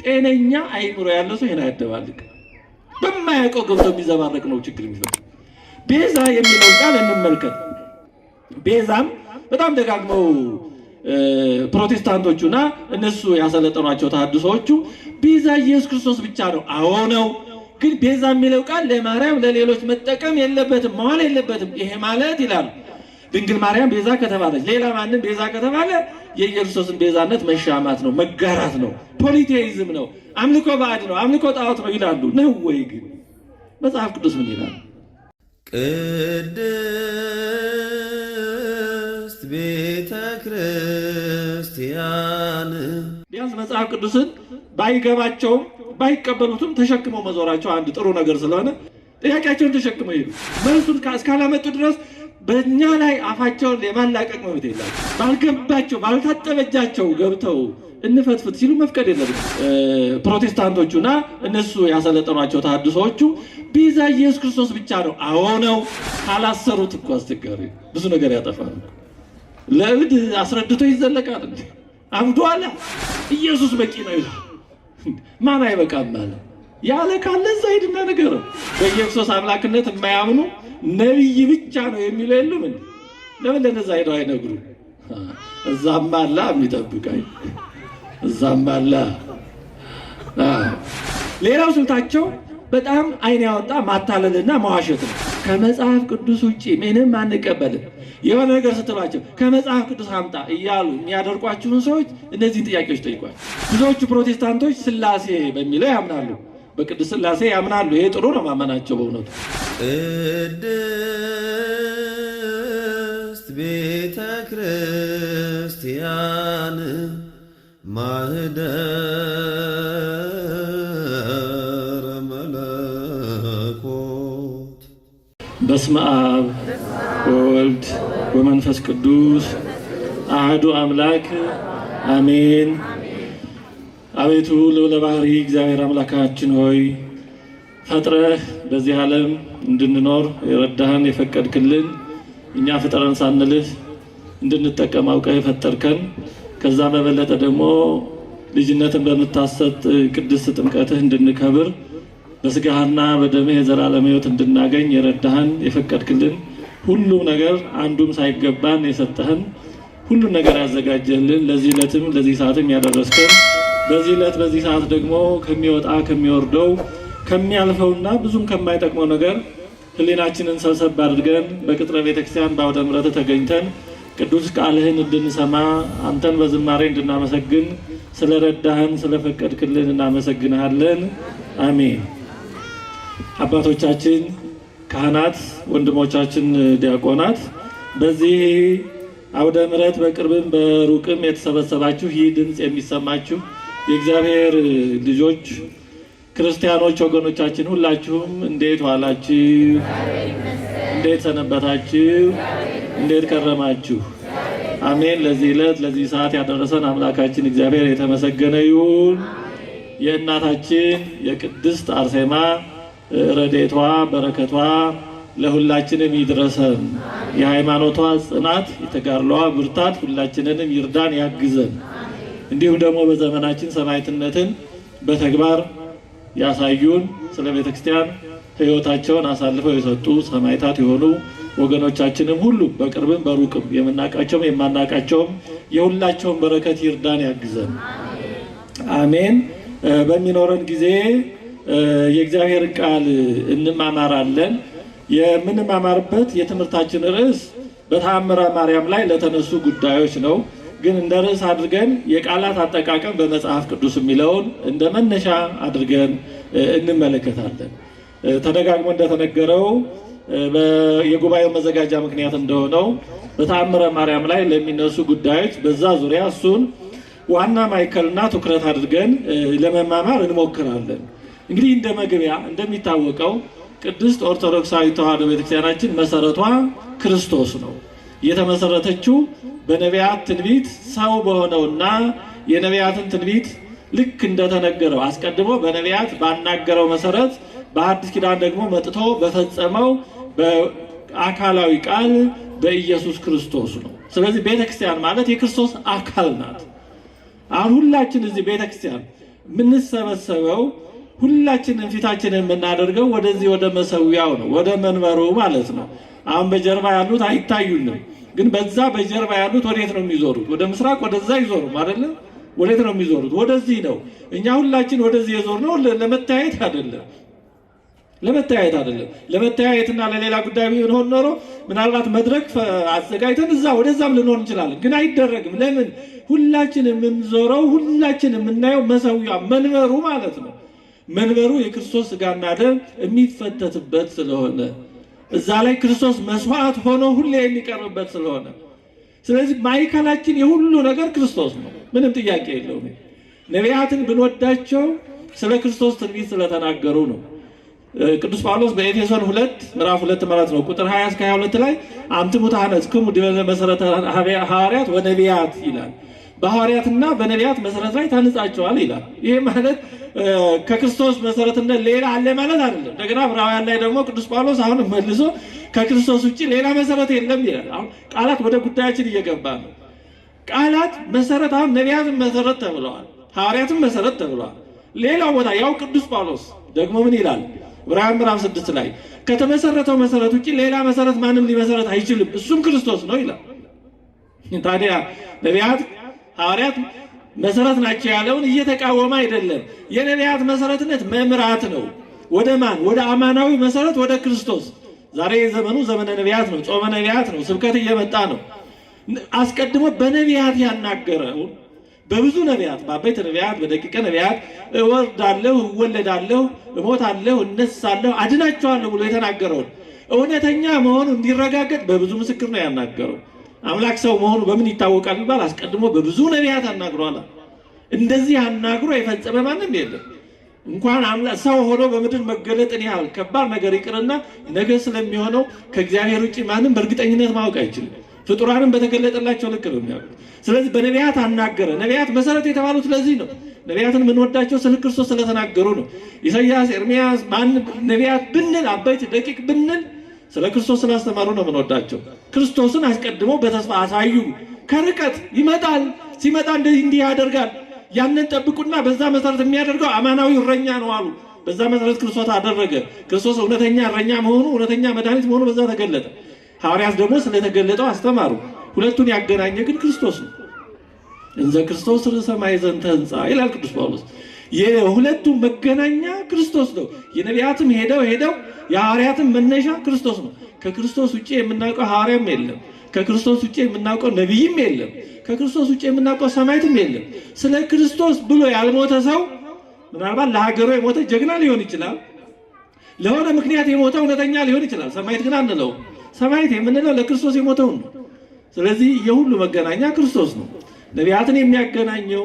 ጤነኛ አይምሮ ያለው ሰው ይሄን አያደባልቅ። በማያውቀው ገብቶ የሚዘባረቅ ነው ችግር የሚፈጥር። ቤዛ የሚለው ቃል እንመልከት። ቤዛም በጣም ደጋግመው ፕሮቴስታንቶቹና እነሱ ያሰለጠኗቸው ተሐድሶዎቹ ቤዛ ኢየሱስ ክርስቶስ ብቻ ነው። አዎ ነው። ግን ቤዛ የሚለው ቃል ለማርያም ለሌሎች መጠቀም የለበትም፣ መዋል የለበትም። ይሄ ማለት ይላሉ ድንግል ማርያም ቤዛ ከተባለች ሌላ ማንም ቤዛ ከተባለ የኢየሱስን ቤዛነት መሻማት ነው፣ መጋራት ነው፣ ፖሊቴይዝም ነው፣ አምልኮ ባዕድ ነው፣ አምልኮ ጣዖት ነው ይላሉ። ነው ወይ? ግን መጽሐፍ ቅዱስ ምን ይላል? ቅድስት ቤተ ክርስቲያን ቢያንስ መጽሐፍ ቅዱስን ባይገባቸውም ባይቀበሉትም ተሸክመው መዞራቸው አንድ ጥሩ ነገር ስለሆነ ጥያቄያቸውን ተሸክመው ይሄዱ። መልሱን እስካላመጡ ድረስ በእኛ ላይ አፋቸውን የማላቀቅ መብት የላቸው። ባልገባቸው ባልታጠበጃቸው ገብተው እንፈትፍት ሲሉ መፍቀድ የለብንም። ፕሮቴስታንቶቹና እነሱ ያሰለጠኗቸው ተሐድሶዎቹ ቤዛ ኢየሱስ ክርስቶስ ብቻ ነው። አዎ ነው። ካላሰሩት እኮ አስቸጋሪ ብዙ ነገር ያጠፋል። ለእብድ አስረድቶ ይዘለቃል። አብዷላ ኢየሱስ በቂ ነው ይላል። ማን አይበቃም ማለት ያለ ካለ እዛ ሄድና ነገር በኢየሱስ አምላክነት የማያምኑ ነቢይ ብቻ ነው የሚለው የሉም እንዴ? ለምን ለነዛ ሄደው አይነግሩ? እዛም አለ የሚጠብቃይ፣ እዛም አለ። ሌላው ስልታቸው በጣም አይን ያወጣ ማታለልና መዋሸት ነው። ከመጽሐፍ ቅዱስ ውጪ ምንም አንቀበልም። የሆነ ነገር ስትሏቸው ከመጽሐፍ ቅዱስ አምጣ እያሉ የሚያደርቋችሁን ሰዎች እነዚህን ጥያቄዎች ጠይቋቸው። ብዙዎቹ ፕሮቴስታንቶች ሥላሴ በሚለው ያምናሉ፣ በቅድስት ሥላሴ ያምናሉ። ይሄ ጥሩ ነው ማመናቸው በእውነቱ። ቅድስት ቤተ ክርስቲያን ማህደረ መለኮት። በስመ አብ ወወልድ ወመንፈስ ቅዱስ አሐዱ አምላክ አሜን። አቤቱ ልዑለ ባሕርይ እግዚአብሔር አምላካችን ሆይ ፈጥረህ በዚህ ዓለም እንድንኖር የረዳህን የፈቀድክልን፣ እኛ ፍጠረን ሳንልህ እንድንጠቀም አውቀህ የፈጠርከን፣ ከዛ በበለጠ ደግሞ ልጅነትን በምታሰጥ ቅድስት ጥምቀትህ እንድንከብር በስጋህና በደምህ የዘላለም ሕይወት እንድናገኝ የረዳህን የፈቀድክልን፣ ሁሉም ነገር አንዱም ሳይገባን የሰጠህን፣ ሁሉም ነገር ያዘጋጀህልን፣ ለዚህ ዕለትም ለዚህ ሰዓትም ያደረስከን፣ በዚህ ዕለት በዚህ ሰዓት ደግሞ ከሚወጣ ከሚወርደው ከሚያልፈውና ብዙም ከማይጠቅመው ነገር ሕሊናችንን ሰብሰብ አድርገን በቅጥረ ቤተክርስቲያን በአውደ ምሕረት ተገኝተን ቅዱስ ቃልህን እንድንሰማ አንተን በዝማሬ እንድናመሰግን ስለረዳህን ስለፈቀድክልን እናመሰግንሃለን። አሜን። አባቶቻችን ካህናት፣ ወንድሞቻችን ዲያቆናት፣ በዚህ አውደ ምሕረት በቅርብም በሩቅም የተሰበሰባችሁ ይህ ድምፅ የሚሰማችሁ የእግዚአብሔር ልጆች ክርስቲያኖች ወገኖቻችን ሁላችሁም እንዴት ዋላችሁ? እንዴት ሰነበታችሁ? እንዴት ከረማችሁ? አሜን። ለዚህ ዕለት ለዚህ ሰዓት ያደረሰን አምላካችን እግዚአብሔር የተመሰገነ ይሁን። የእናታችን የቅድስት አርሴማ ረድኤቷ በረከቷ ለሁላችንም ይድረሰን። የሃይማኖቷ ጽናት የተጋድሎዋ ብርታት ሁላችንንም ይርዳን ያግዘን። እንዲሁም ደግሞ በዘመናችን ሰማዕትነትን በተግባር ያሳዩን ስለ ቤተክርስቲያን ሕይወታቸውን አሳልፈው የሰጡ ሰማዕታት የሆኑ ወገኖቻችንም ሁሉ በቅርብም በሩቅም የምናቃቸውም የማናቃቸውም የሁላቸውን በረከት ይርዳን ያግዘን። አሜን። በሚኖረን ጊዜ የእግዚአብሔርን ቃል እንማማራለን። የምንማማርበት የትምህርታችን ርዕስ በተአምረ ማርያም ላይ ለተነሱ ጉዳዮች ነው። ግን እንደ ርዕስ አድርገን የቃላት አጠቃቀም በመጽሐፍ ቅዱስ የሚለውን እንደ መነሻ አድርገን እንመለከታለን። ተደጋግሞ እንደተነገረው የጉባኤው መዘጋጃ ምክንያት እንደሆነው በተአምረ ማርያም ላይ ለሚነሱ ጉዳዮች በዛ ዙሪያ እሱን ዋና ማዕከልና ትኩረት አድርገን ለመማማር እንሞክራለን። እንግዲህ እንደ መግቢያ እንደሚታወቀው ቅድስት ኦርቶዶክሳዊ ተዋሕዶ ቤተክርስቲያናችን መሰረቷ ክርስቶስ ነው። የተመሰረተችው በነቢያት ትንቢት ሰው በሆነውና የነቢያትን ትንቢት ልክ እንደተነገረው አስቀድሞ በነቢያት ባናገረው መሰረት በአዲስ ኪዳን ደግሞ መጥቶ በፈጸመው በአካላዊ ቃል በኢየሱስ ክርስቶስ ነው። ስለዚህ ቤተክርስቲያን ማለት የክርስቶስ አካል ናት። አሁን ሁላችን እዚህ ቤተክርስቲያን የምንሰበሰበው ሁላችንም ፊታችንን የምናደርገው ወደዚህ ወደ መሰዊያው ነው፣ ወደ መንበሩ ማለት ነው። አሁን በጀርባ ያሉት አይታዩንም፣ ግን በዛ በጀርባ ያሉት ወዴት ነው የሚዞሩት? ወደ ምስራቅ ወደዛ ይዞሩ አይደለም? ወዴት ነው የሚዞሩት? ወደዚህ ነው። እኛ ሁላችን ወደዚህ የዞርነው ለመታየት አይደለም፣ ለመታየትና ለሌላ ጉዳይ ቢሆን ኖሮ ምናልባት መድረክ አዘጋጅተን እዛ ወደዛም ልንሆን እንችላለን፣ ግን አይደረግም። ለምን? ሁላችን የምንዞረው ሁላችን የምናየው መሰዊያ መንበሩ ማለት ነው። መንበሩ የክርስቶስ ሥጋና ደም የሚፈተትበት ስለሆነ እዛ ላይ ክርስቶስ መስዋዕት ሆኖ ሁሌ የሚቀርብበት ስለሆነ፣ ስለዚህ ማዕከላችን የሁሉ ነገር ክርስቶስ ነው። ምንም ጥያቄ የለውም። ነቢያትን ብንወዳቸው ስለ ክርስቶስ ትንቢት ስለተናገሩ ነው። ቅዱስ ጳውሎስ በኤፌሶን 2 ምዕራፍ 2 ማለት ነው ቁጥር 20 እስከ 22 ላይ አንትሙ ተሐነጽክሙ ዲበ መሰረተ ሐዋርያት ወነቢያት ይላል። በሐዋርያትና በነቢያት መሰረት ላይ ታንጻቸዋል ይላል። ይሄ ማለት ከክርስቶስ መሰረትነት ሌላ አለ ማለት አይደለም። እንደገና ዕብራውያን ላይ ደግሞ ቅዱስ ጳውሎስ አሁን መልሶ ከክርስቶስ ውጪ ሌላ መሰረት የለም ይላል። አሁን ቃላት ወደ ጉዳያችን እየገባ ነው። ቃላት መሰረት፣ አሁን ነቢያትን መሰረት ተብለዋል፣ ሐዋርያትን መሰረት ተብለዋል። ሌላው ቦታ ያው ቅዱስ ጳውሎስ ደግሞ ምን ይላል? ዕብራውያን ምዕራፍ 6 ላይ ከተመሰረተው መሰረት ውጪ ሌላ መሰረት ማንም ሊመሰረት አይችልም፣ እሱም ክርስቶስ ነው ይላል። ታዲያ ነቢያት ሐዋርያት መሰረት ናቸው ያለውን እየተቃወመ አይደለም። የነቢያት መሰረትነት መምራት ነው። ወደ ማን? ወደ አማናዊ መሰረት፣ ወደ ክርስቶስ። ዛሬ ዘመኑ ዘመነ ነቢያት ነው፣ ጾመ ነቢያት ነው፣ ስብከት እየመጣ ነው። አስቀድሞ በነቢያት ያናገረው በብዙ ነቢያት፣ በአበይት ነቢያት፣ በደቂቀ ነቢያት እወርዳለሁ፣ እወለዳለሁ፣ እሞታለሁ፣ እነሳለሁ፣ አድናቸዋለሁ ብሎ የተናገረውን እውነተኛ መሆኑ እንዲረጋገጥ በብዙ ምስክር ነው ያናገረው። አምላክ ሰው መሆኑ በምን ይታወቃል ቢባል አስቀድሞ በብዙ ነቢያት አናግሯል። እንደዚህ አናግሮ የፈጸመ ማንም የለም። እንኳን አምላክ ሰው ሆኖ በምድር መገለጥን ያህል ከባድ ነገር ይቅርና ነገ ስለሚሆነው ከእግዚአብሔር ውጭ ማንም በእርግጠኝነት ማወቅ አይችልም። ፍጡራንም በተገለጠላቸው ልክ ነው የሚያውቁት። ስለዚህ በነቢያት አናገረ። ነቢያት መሰረት የተባሉት ለዚህ ነው። ነቢያትን የምንወዳቸው ስለ ክርስቶስ ስለተናገሩ ነው። ኢሳይያስ፣ ኤርምያስ፣ ማን ነቢያት ብንል አበይት ደቂቅ ብንል ስለ ክርስቶስ ስላስተማሩ ነው የምንወዳቸው። ክርስቶስን አስቀድሞ በተስፋ አሳዩ። ከርቀት ይመጣል፣ ሲመጣ እንዲህ ያደርጋል። ያንን ጠብቁና በዛ መሰረት የሚያደርገው አማናዊ እረኛ ነው አሉ። በዛ መሰረት ክርስቶስ አደረገ። ክርስቶስ እውነተኛ እረኛ መሆኑ፣ እውነተኛ መድኃኒት መሆኑ በዛ ተገለጠ። ሐዋርያት ደግሞ ስለተገለጠው አስተማሩ። ሁለቱን ያገናኘ ግን ክርስቶስ ነው። እንዘ ክርስቶስ ርዕሰ ማዕዘንተ ሕንጻ ይላል ቅዱስ ጳውሎስ። የሁለቱ መገናኛ ክርስቶስ ነው። የነቢያትም ሄደው የሐዋርያትም መነሻ ክርስቶስ ነው። ከክርስቶስ ውጭ የምናውቀው ሐዋርያም የለም። ከክርስቶስ ውጭ የምናውቀው ነቢይም የለም። ከክርስቶስ ውጭ የምናውቀው ሰማዕትም የለም። ስለ ክርስቶስ ብሎ ያልሞተ ሰው ምናልባት ለሀገሩ የሞተ ጀግና ሊሆን ይችላል። ለሆነ ምክንያት የሞተ እውነተኛ ሊሆን ይችላል። ሰማዕት ግን አንለውም። ሰማዕት የምንለው ለክርስቶስ የሞተውን ነው። ስለዚህ የሁሉ መገናኛ ክርስቶስ ነው። ነቢያትን የሚያገናኘው፣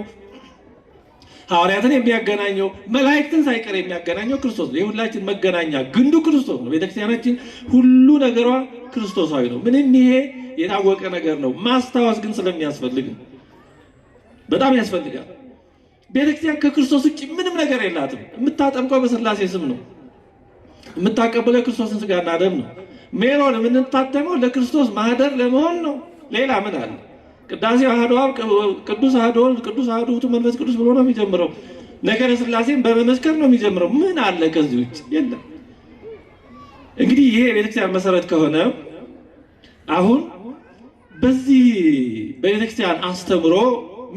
ሐዋርያትን የሚያገናኘው፣ መላእክትን ሳይቀር የሚያገናኘው ክርስቶስ ነው። የሁላችን መገናኛ ግንዱ ክርስቶስ ነው። ቤተክርስቲያናችን ሁሉ ነገሯ ክርስቶሳዊ ነው። ምንም ይሄ የታወቀ ነገር ነው። ማስታወስ ግን ስለሚያስፈልግ በጣም ያስፈልጋል። ቤተክርስቲያን ከክርስቶስ ውጭ ምንም ነገር የላትም። የምታጠምቀው በሥላሴ ስም ነው። የምታቀበለው ክርስቶስን ሥጋና ደም ነው። ሜሮን የምንታተመው ለክርስቶስ ማህደር ለመሆን ነው። ሌላ ምን አለ? ቅዳሴ አሐዱ አብ ቅዱስ አሐዱ ወልድ ቅዱስ አሐዱ ውእቱ መንፈስ ቅዱስ ብሎ ነው የሚጀምረው። ነገረ ሥላሴን በመመስከር ነው የሚጀምረው። ምን አለ ከዚህ ውጭ? የለም። እንግዲህ ይሄ የቤተክርስቲያን መሰረት ከሆነ አሁን በዚህ በቤተክርስቲያን አስተምሮ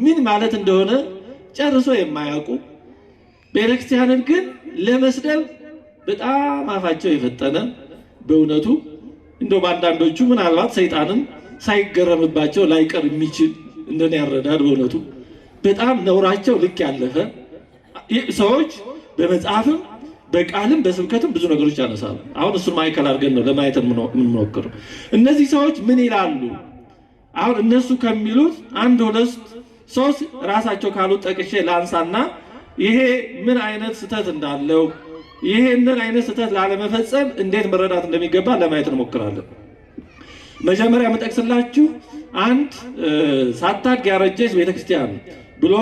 ምን ማለት እንደሆነ ጨርሶ የማያውቁ ቤተክርስቲያንን ግን ለመስደብ በጣም አፋቸው የፈጠነ በእውነቱ እንደው በአንዳንዶቹ ምናልባት ሰይጣንን ሳይገረምባቸው ላይቀር የሚችል እንደኔ ያረዳድ በእውነቱ በጣም ነውራቸው ልክ ያለፈ ሰዎች በመጽሐፍም በቃልም በስብከትም ብዙ ነገሮች ያነሳሉ። አሁን እሱን ማዕከል አድርገን ነው ለማየት የምንሞክረው። እነዚህ ሰዎች ምን ይላሉ? አሁን እነሱ ከሚሉት አንድ ሁለት ሶስት ራሳቸው ካሉት ጠቅሼ ላንሳና ይሄ ምን አይነት ስህተት እንዳለው ይሄንን አይነት ስህተት ላለመፈጸም እንዴት መረዳት እንደሚገባ ለማየት እንሞክራለን። መጀመሪያ የምጠቅስላችሁ አንድ ሳታድግ ያረጀች ቤተክርስቲያን ብሎ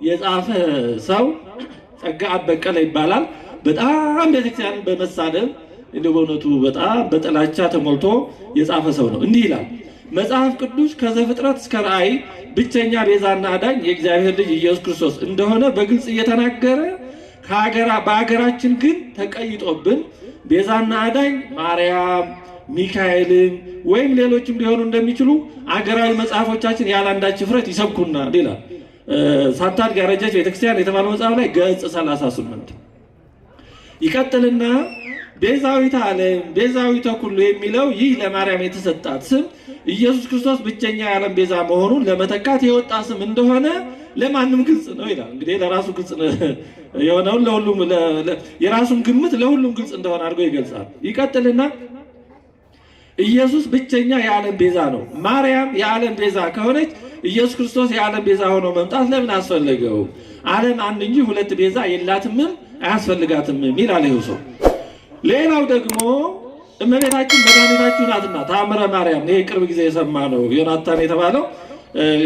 የጻፈ ሰው ጸጋአብ በቀለ ይባላል። በጣም ቤተክርስቲያንን በመሳደብ እንደው በእውነቱ በጣም በጥላቻ ተሞልቶ የጻፈ ሰው ነው። እንዲህ ይላል: መጽሐፍ ቅዱስ ከዘፍጥረት እስከ ራእይ ብቸኛ ቤዛና አዳኝ የእግዚአብሔር ልጅ ኢየሱስ ክርስቶስ እንደሆነ በግልጽ እየተናገረ በሀገራችን ግን ተቀይጦብን ቤዛና አዳኝ ማርያም፣ ሚካኤልን ወይም ሌሎችም ሊሆኑ እንደሚችሉ አገራዊ መጽሐፎቻችን ያላንዳች ፍረት ይሰብኩናል ይላል። ሳታድግ ያረጀች ቤተክርስቲያን የተባለው መጽሐፍ ላይ ገጽ 38 ይቀጥልና ቤዛዊተ ዓለም ቤዛዊተ ኩሉ የሚለው ይህ ለማርያም የተሰጣት ስም ኢየሱስ ክርስቶስ ብቸኛ የዓለም ቤዛ መሆኑን ለመተካት የወጣ ስም እንደሆነ ለማንም ግልጽ ነው ይላል። እንግዲህ ለራሱ ግልጽ የሆነውን ለሁሉም የራሱን ግምት ለሁሉም ግልጽ እንደሆነ አድርጎ ይገልጻል። ይቀጥልና ኢየሱስ ብቸኛ የዓለም ቤዛ ነው። ማርያም የዓለም ቤዛ ከሆነች ኢየሱስ ክርስቶስ የዓለም ቤዛ ሆኖ መምጣት ለምን አስፈለገው? ዓለም አንድ እንጂ ሁለት ቤዛ የላትምም አያስፈልጋትምም ይላል ይኸው ሰው። ሌላው ደግሞ እመቤታችን መድኃኒታችን ናትና ተአምረ ማርያም፣ ይሄ ቅርብ ጊዜ የሰማ ነው ዮናታን የተባለው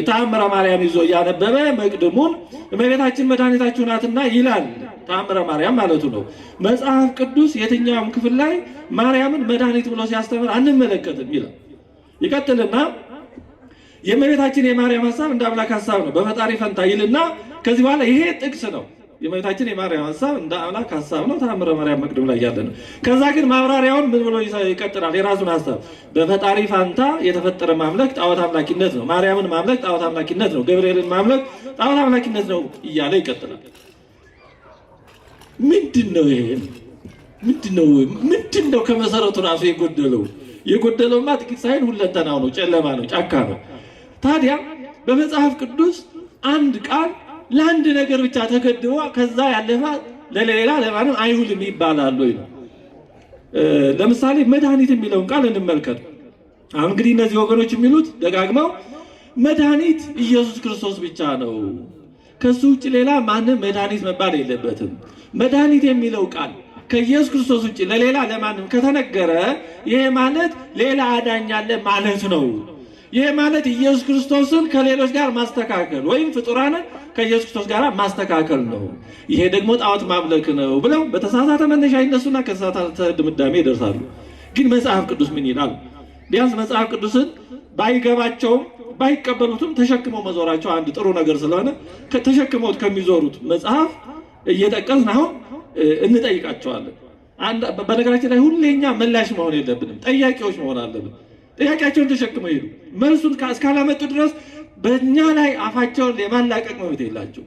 ተአምረ ማርያም ይዞ እያነበበ መቅድሙን እመቤታችን መድኃኒታችን ናትና ይላል። ተአምረ ማርያም ማለቱ ነው። መጽሐፍ ቅዱስ የትኛውም ክፍል ላይ ማርያምን መድኃኒት ብሎ ሲያስተምር አንመለከትም ይላል። ይቀጥልና የእመቤታችን የማርያም ሐሳብ እንደ አምላክ ሐሳብ ነው በፈጣሪ ፈንታ ይልና ከዚህ በኋላ ይሄ ጥቅስ ነው። የእመቤታችን የማርያም ሐሳብ እንደ አምላክ ሐሳብ ነው። ተአምረ ማርያም መቅድም ላይ ያለ ነው። ከዛ ግን ማብራሪያውን ምን ብሎ ይቀጥላል? የራሱን ሐሳብ በፈጣሪ ፋንታ የተፈጠረ ማምለክ ጣዖት አምላኪነት ነው። ማርያምን ማምለክ ጣዖት አምላኪነት ነው። ገብርኤልን ማምለክ ጣዖት አምላኪነት ነው እያለ ይቀጥላል። ምንድነው ይሄ? ምንድነው ከመሰረቱ ራሱ የጎደለውማ ጥቂት ሳይሆን ሁለንተናው ነው። ጨለማ ነው፣ ጫካ ነው። ታዲያ በመጽሐፍ ቅዱስ አንድ ቃል ለአንድ ነገር ብቻ ተገድቦ ከዛ ያለፈ ለሌላ ለማንም አይውልም ይባላል ወይ ነው? ለምሳሌ መድኃኒት የሚለውን ቃል እንመልከት። አሁን እንግዲህ እነዚህ ወገኖች የሚሉት ደጋግመው መድኃኒት ኢየሱስ ክርስቶስ ብቻ ነው፣ ከሱ ውጭ ሌላ ማንም መድኃኒት መባል የለበትም። መድኃኒት የሚለው ቃል ከኢየሱስ ክርስቶስ ውጭ ለሌላ ለማንም ከተነገረ ይሄ ማለት ሌላ አዳኝ አለ ማለት ነው። ይሄ ማለት ኢየሱስ ክርስቶስን ከሌሎች ጋር ማስተካከል ወይም ፍጡራንን ከኢየሱስ ክርስቶስ ጋር ማስተካከል ነው። ይሄ ደግሞ ጣዖት ማምለክ ነው ብለው በተሳሳተ መነሻ ይነሱና ከተሳሳተ ድምዳሜ ይደርሳሉ። ግን መጽሐፍ ቅዱስ ምን ይላል? ቢያንስ መጽሐፍ ቅዱስን ባይገባቸውም ባይቀበሉትም ተሸክመው መዞራቸው አንድ ጥሩ ነገር ስለሆነ ተሸክመውት ከሚዞሩት መጽሐፍ እየጠቀስን አሁን እንጠይቃቸዋለን። በነገራችን ላይ ሁሌኛ መላሽ መሆን የለብንም፣ ጠያቂዎች መሆን አለብን። ጥያቄያቸውን ተሸክመው ሄዱ። መልሱን እስካላመጡ ድረስ በእኛ ላይ አፋቸውን የማላቀቅ መብት የላቸው።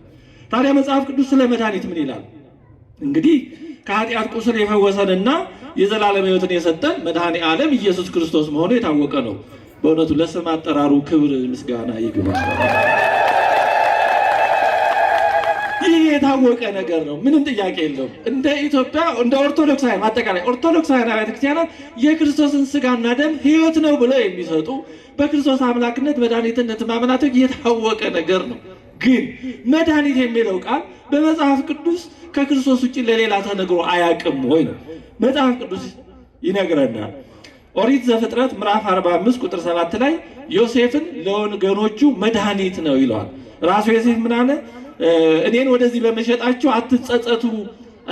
ታዲያ መጽሐፍ ቅዱስ ስለ መድኃኒት ምን ይላል? እንግዲህ ከኃጢአት ቁስል የፈወሰንና የዘላለም ሕይወትን የሰጠን መድኃኔ ዓለም ኢየሱስ ክርስቶስ መሆኑ የታወቀ ነው። በእውነቱ ለስም አጠራሩ ክብር ምስጋና ይግባው። ይህ የታወቀ ነገር ነው፣ ምንም ጥያቄ የለውም። እንደ ኢትዮጵያ እንደ ኦርቶዶክሳውያን አጠቃላይ ኦርቶዶክሳውያን አብያተ ክርስቲያናት የክርስቶስን ስጋና ደም ሕይወት ነው ብለው የሚሰጡ በክርስቶስ አምላክነት መድኃኒትነት ማመናቸው የታወቀ ነገር ነው። ግን መድኃኒት የሚለው ቃል በመጽሐፍ ቅዱስ ከክርስቶስ ውጭ ለሌላ ተነግሮ አያውቅም ወይ ነው? መጽሐፍ ቅዱስ ይነግረናል። ኦሪት ዘፍጥረት ምዕራፍ 45 ቁጥር 7 ላይ ዮሴፍን ለወገኖቹ መድኃኒት ነው ይለዋል። ራሱ ዮሴፍ ምን አለ? እኔን ወደዚህ በመሸጣችሁ አትጸጸቱ፣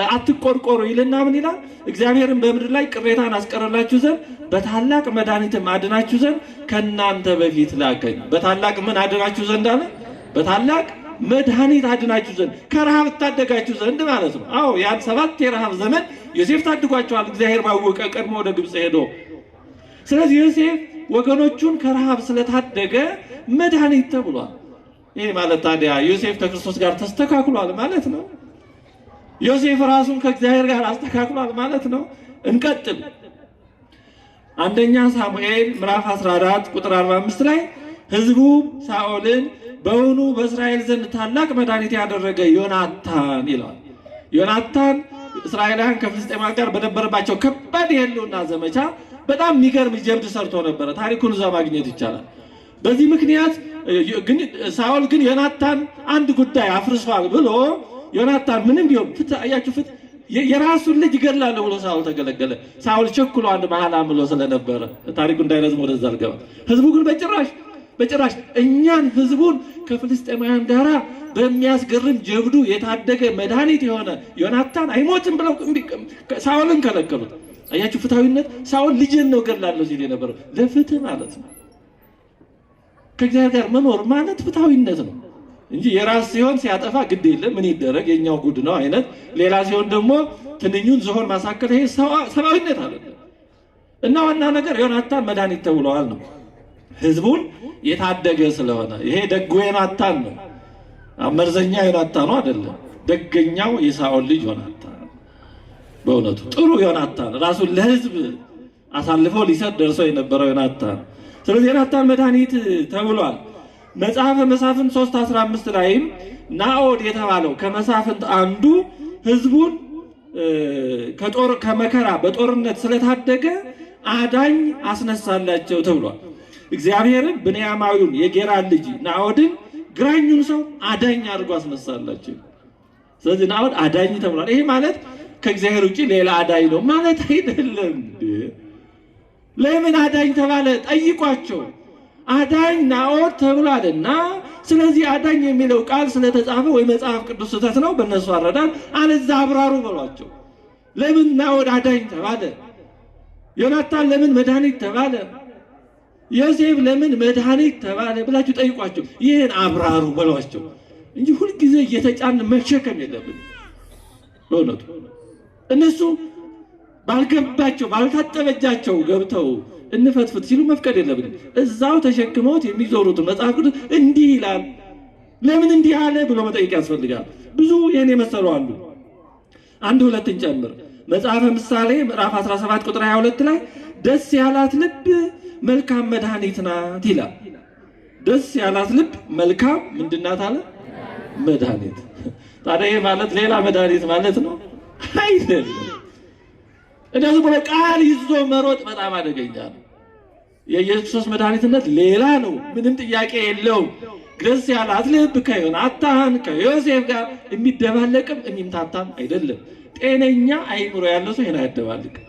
አትቆርቆሩ ይልና ምን ይላል? እግዚአብሔርን በምድር ላይ ቅሬታን አስቀረላችሁ ዘንድ በታላቅ መድኃኒትም አድናችሁ ዘንድ ከእናንተ በፊት ላከኝ። በታላቅ ምን አድናችሁ ዘንድ አለ? በታላቅ መድኃኒት አድናችሁ ዘንድ፣ ከረሃብ ታደጋችሁ ዘንድ ማለት ነው። አዎ ያን 7 የረሃብ ዘመን ዮሴፍ ታድጓቸዋል፣ እግዚአብሔር ባወቀ ቀድሞ ወደ ግብፅ ሄዶ። ስለዚህ ዮሴፍ ወገኖቹን ከረሃብ ስለታደገ መድኃኒት ተብሏል። ይሄ ማለት ታዲያ ዮሴፍ ከክርስቶስ ጋር ተስተካክሏል ማለት ነው? ዮሴፍ ራሱን ከእግዚአብሔር ጋር አስተካክሏል ማለት ነው? እንቀጥል። አንደኛ ሳሙኤል ምዕራፍ 14 ቁጥር 45 ላይ ሕዝቡ ሳኦልን በውኑ በእስራኤል ዘንድ ታላቅ መድኃኒት ያደረገ ዮናታን ይለዋል። ዮናታን እስራኤላውያን ከፍልስጤማውያን ጋር በነበረባቸው ከባድ የህልውና ዘመቻ በጣም የሚገርም ጀብድ ሰርቶ ነበረ። ታሪኩን እዛ ማግኘት ይቻላል። በዚህ ምክንያት ግን ሳኦል ግን ዮናታን አንድ ጉዳይ አፍርሷል ብሎ ዮናታን ምንም ቢሆን ፍትህ የራሱን ልጅ ይገድላለሁ ብሎ ሳኦል ተገለገለ። ሳኦል ቸኩሎ አንድ መሐላ ምሎ ስለነበረ ታሪኩ እንዳይረዝም ወደዛ አልገባ። ህዝቡ ግን በጭራሽ እኛን ህዝቡን ከፍልስጤማውያን ጋራ በሚያስገርም ጀብዱ የታደገ መድኃኒት የሆነ ዮናታን አይሞትም ብለው ሳኦልን ከለከሉት። አያችሁ ፍትሃዊነት። ሳኦል ልጅን ነው ገድላለሁ ሲል የነበረው ለፍትህ ማለት ነው። ከእግዚአብሔር ጋር መኖር ማለት ፍትሐዊነት ነው እንጂ የራስ ሲሆን ሲያጠፋ ግድ የለም ምን ይደረግ የኛው ጉድ ነው አይነት፣ ሌላ ሲሆን ደግሞ ትንኙን ዝሆን ማሳከል ይሄ ሰብአዊነት አይደለም። እና ዋና ነገር ዮናታን መድኃኒት ተብለዋል ነው ህዝቡን የታደገ ስለሆነ። ይሄ ደጉ ዮናታን ነው፣ መርዘኛ ዮናታን ነው አይደለም። ደገኛው የሳኦል ልጅ ዮናታን በእውነቱ ጥሩ ዮናታን ራሱን ለህዝብ አሳልፎ ሊሰጥ ደርሶ የነበረው ዮናታን። ስለዚህ ዮናታን መድኃኒት ተብሏል። መጽሐፈ መሳፍንት 3:15 ላይም ናኦድ የተባለው ከመሳፍንት አንዱ ህዝቡን ከመከራ በጦርነት ስለታደገ አዳኝ አስነሳላቸው ተብሏል። እግዚአብሔርን ብንያማዊውን የጌራን ልጅ ናኦድን ግራኙን ሰው አዳኝ አድርጎ አስነሳላቸው። ስለዚህ ናኦድ አዳኝ ተብሏል። ይሄ ማለት ከእግዚአብሔር ውጭ ሌላ አዳኝ ነው ማለት አይደለም። ለምን አዳኝ ተባለ? ጠይቋቸው። አዳኝ ናኦድ ተብሏልና፣ ስለዚህ አዳኝ የሚለው ቃል ስለተጻፈ ወይ መጽሐፍ ቅዱስ ስህተት ነው በእነሱ አረዳድ፣ አለዛ አብራሩ በሏቸው። ለምን ናኦድ አዳኝ ተባለ? ዮናታን ለምን መድኃኒት ተባለ? ዮሴፍ ለምን መድኃኒት ተባለ ብላችሁ ጠይቋቸው። ይህን አብራሩ በሏቸው እንጂ ሁልጊዜ እየተጫን መሸከም የለብን። በእውነቱ እነሱ ባልገባቸው ባልታጠበጃቸው ገብተው እንፈትፍት ሲሉ መፍቀድ የለብንም። እዛው ተሸክመውት የሚዞሩትን መጽሐፍ ቅዱስ እንዲህ ይላል ለምን እንዲህ አለ ብሎ መጠየቅ ያስፈልጋል። ብዙ ይህን የመሰሉ አሉ። አንድ ሁለትን ጨምር። መጽሐፈ ምሳሌ ምዕራፍ 17 ቁጥር 22 ላይ ደስ ያላት ልብ መልካም መድኃኒት ናት ይላል። ደስ ያላት ልብ መልካም ምንድናት አለ? መድኃኒት። ታዲያ ይህ ማለት ሌላ መድኃኒት ማለት ነው አይደለም። እንደዚህ ብሎ ቃል ይዞ መሮጥ በጣም አደገኛ ነው። የኢየሱስ ክርስቶስ መድኃኒትነት ሌላ ነው፣ ምንም ጥያቄ የለውም። ደስ ያላት ልብ ከዮናታን ከዮሴፍ ጋር የሚደባለቅም የሚምታታም አይደለም። ጤነኛ አይምሮ ያለው ሰው ይሄን አያደባልቅም።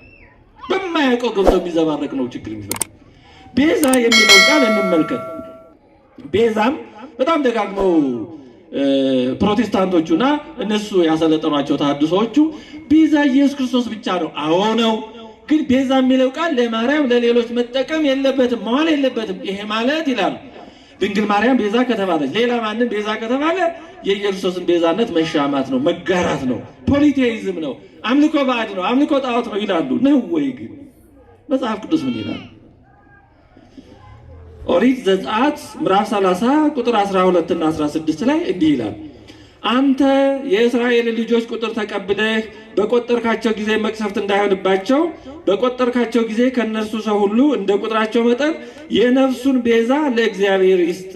በማያውቀው ገብቶ የሚዘባረቅ ነው ችግር የሚፈጥር። ቤዛ የሚለው ቃል እንመልከት። ቤዛም በጣም ደጋግመው ፕሮቴስታንቶቹና እነሱ ያሰለጠኗቸው ተሐድሶዎቹ ቤዛ ኢየሱስ ክርስቶስ ብቻ ነው። አዎ ነው። ግን ቤዛ የሚለው ቃል ለማርያም ለሌሎች መጠቀም የለበትም መዋል የለበትም። ይሄ ማለት ይላሉ ድንግል ማርያም ቤዛ ከተባለች ሌላ ማንም ቤዛ ከተባለ የኢየሱስን ቤዛነት መሻማት ነው፣ መጋራት ነው፣ ፖሊቴይዝም ነው፣ አምልኮ ባዕድ ነው፣ አምልኮ ጣዖት ነው ይላሉ። ነው ወይ? ግን መጽሐፍ ቅዱስ ምን ይላል? ኦሪት ዘጸአት ምዕራፍ 30 ቁጥር 12 እና 16 ላይ እንዲህ ይላል፣ አንተ የእስራኤል ልጆች ቁጥር ተቀብለህ በቆጠርካቸው ጊዜ መቅሰፍት እንዳይሆንባቸው በቆጠርካቸው ጊዜ ከነሱ ሰው ሁሉ እንደ ቁጥራቸው መጠን የነፍሱን ቤዛ ለእግዚአብሔር ይስጥ፣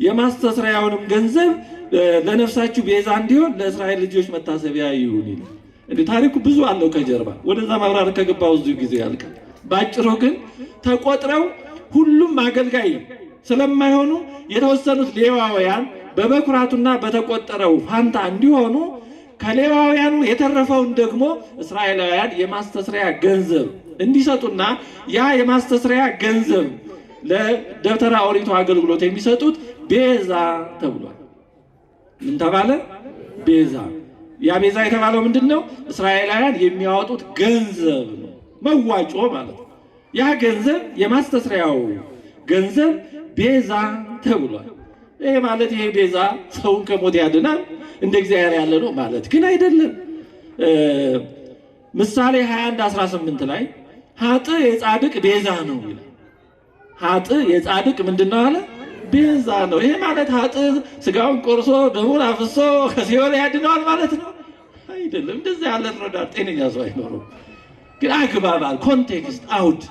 የማስተስሪያውንም ገንዘብ ለነፍሳችሁ ቤዛ እንዲሆን ለእስራኤል ልጆች መታሰቢያ ይሁን ይላል። እንዴ ታሪኩ ብዙ አለው ከጀርባ፣ ወደዛ ማብራር ከገባው ብዙ ጊዜ ያልቃል። ባጭሩ ግን ተቆጥረው ሁሉም አገልጋይ ስለማይሆኑ የተወሰኑት ሌዋውያን በበኩራቱና በተቆጠረው ፋንታ እንዲሆኑ ከሌዋውያኑ የተረፈውን ደግሞ እስራኤላውያን የማስተስሪያ ገንዘብ እንዲሰጡና ያ የማስተስሪያ ገንዘብ ለደብተራ ኦሪቱ አገልግሎት የሚሰጡት ቤዛ ተብሏል። ምን ተባለ? ቤዛ። ያ ቤዛ የተባለው ምንድን ነው? እስራኤላውያን የሚያወጡት ገንዘብ ነው፣ መዋጮ ማለት ነው። ያ ገንዘብ የማስተስሪያው ገንዘብ ቤዛ ተብሏል። ይሄ ማለት ይሄ ቤዛ ሰውን ከሞት ያድናል እንደ እግዚአብሔር ያለ ነው ማለት ግን አይደለም። ምሳሌ 21:18 ላይ ኃጥእ የጻድቅ ቤዛ ነው ይላል። ኃጥእ የጻድቅ ምንድነው አለ? ቤዛ ነው። ይሄ ማለት ኃጥእ ስጋውን ቆርሶ ደሙን አፍሶ ከሲኦል ያድነዋል ማለት ነው አይደለም። እንደዚህ ያለ ረዳት ጤነኛ ሰው አይኖርም። ግን አግባባል፣ ኮንቴክስት፣ አውድ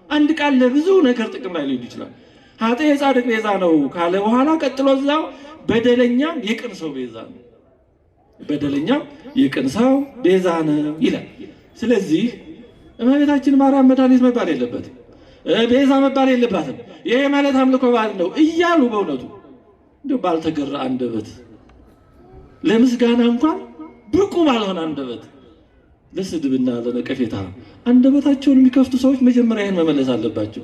አንድ ቃል ለብዙ ነገር ጥቅም ላይ ሊውል ይችላል። ኃጥእ የጻድቅ ቤዛ ነው ካለ በኋላ ቀጥሎ እዛው በደለኛም የቅን ሰው ቤዛ ነው፣ በደለኛም የቅን ሰው ቤዛ ነው ይላል። ስለዚህ እመቤታችን ማርያም መድኃኒት መባል የለበትም፣ ቤዛ መባል የለባትም። ይሄ ማለት አምልኮ ባዕድ ነው እያሉ በእውነቱ እንደው ባልተገራ አንደበት ለምስጋና እንኳን ብቁ ባልሆነ አንደበት ለስድብና ለነቀፌታ አንደበታቸውን የሚከፍቱ ሰዎች መጀመሪያ ይህን መመለስ አለባቸው።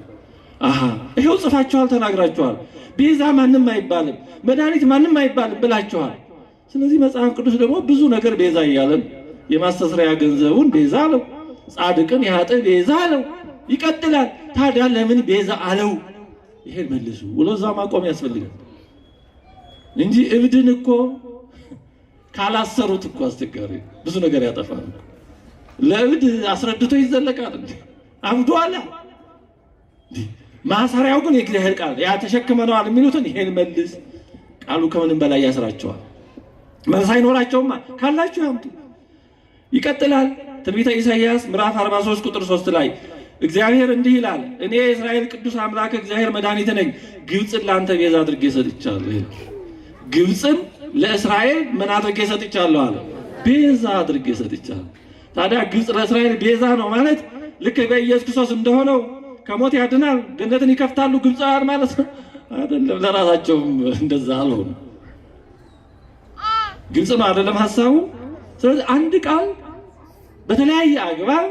አሃ ይሄው ጽፋችኋል፣ ተናግራችኋል፣ ቤዛ ማንም አይባልም፣ መድኃኒት ማንም አይባልም ብላችኋል። ስለዚህ መጽሐፍ ቅዱስ ደግሞ ብዙ ነገር ቤዛ እያለን የማስተስሪያ ገንዘቡን ቤዛ አለው፣ ጻድቅን የኃጥእ ቤዛ አለው፣ ይቀጥላል። ታዲያ ለምን ቤዛ አለው? ይሄን መልሱ ብሎ እዛ ማቆም ያስፈልጋል እንጂ እብድን እኮ ካላሰሩት እኮ አስቸጋሪ ብዙ ነገር ያጠፋል። ለእብድ አስረድቶ ይዘለቃል እንዴ? አብዷል። ማሰሪያው ግን የእግዚአብሔር ቃል ያ ተሸክመነዋል የሚሉትን ይሄን መልስ ቃሉ ከምንም በላይ ያስራቸዋል። መልስ አይኖራቸውማ ካላችሁ ያምጡ። ይቀጥላል። ትንቢተ ኢሳይያስ ምዕራፍ 43 ቁጥር 3 ላይ እግዚአብሔር እንዲህ ይላል፣ እኔ የእስራኤል ቅዱስ አምላክ እግዚአብሔር መድኃኒት ነኝ፣ ግብፅን ለአንተ ቤዛ አድርጌ ሰጥቻለሁ። ግብፅን ለእስራኤል ምን አድርጌ ሰጥቻለሁ አለ? ቤዛ አድርጌ ሰጥቻለሁ። ታዲያ ግብፅ ለእስራኤል ቤዛ ነው ማለት ልክ በኢየሱስ ክርስቶስ እንደሆነው ከሞት ያድናል፣ ገነትን ይከፍታሉ ግብፃውያን ማለት ነው አይደለም። ለራሳቸውም እንደዛ አልሆኑ። ግልጽ ነው አይደለም ሐሳቡ። ስለዚህ አንድ ቃል በተለያየ አግባብ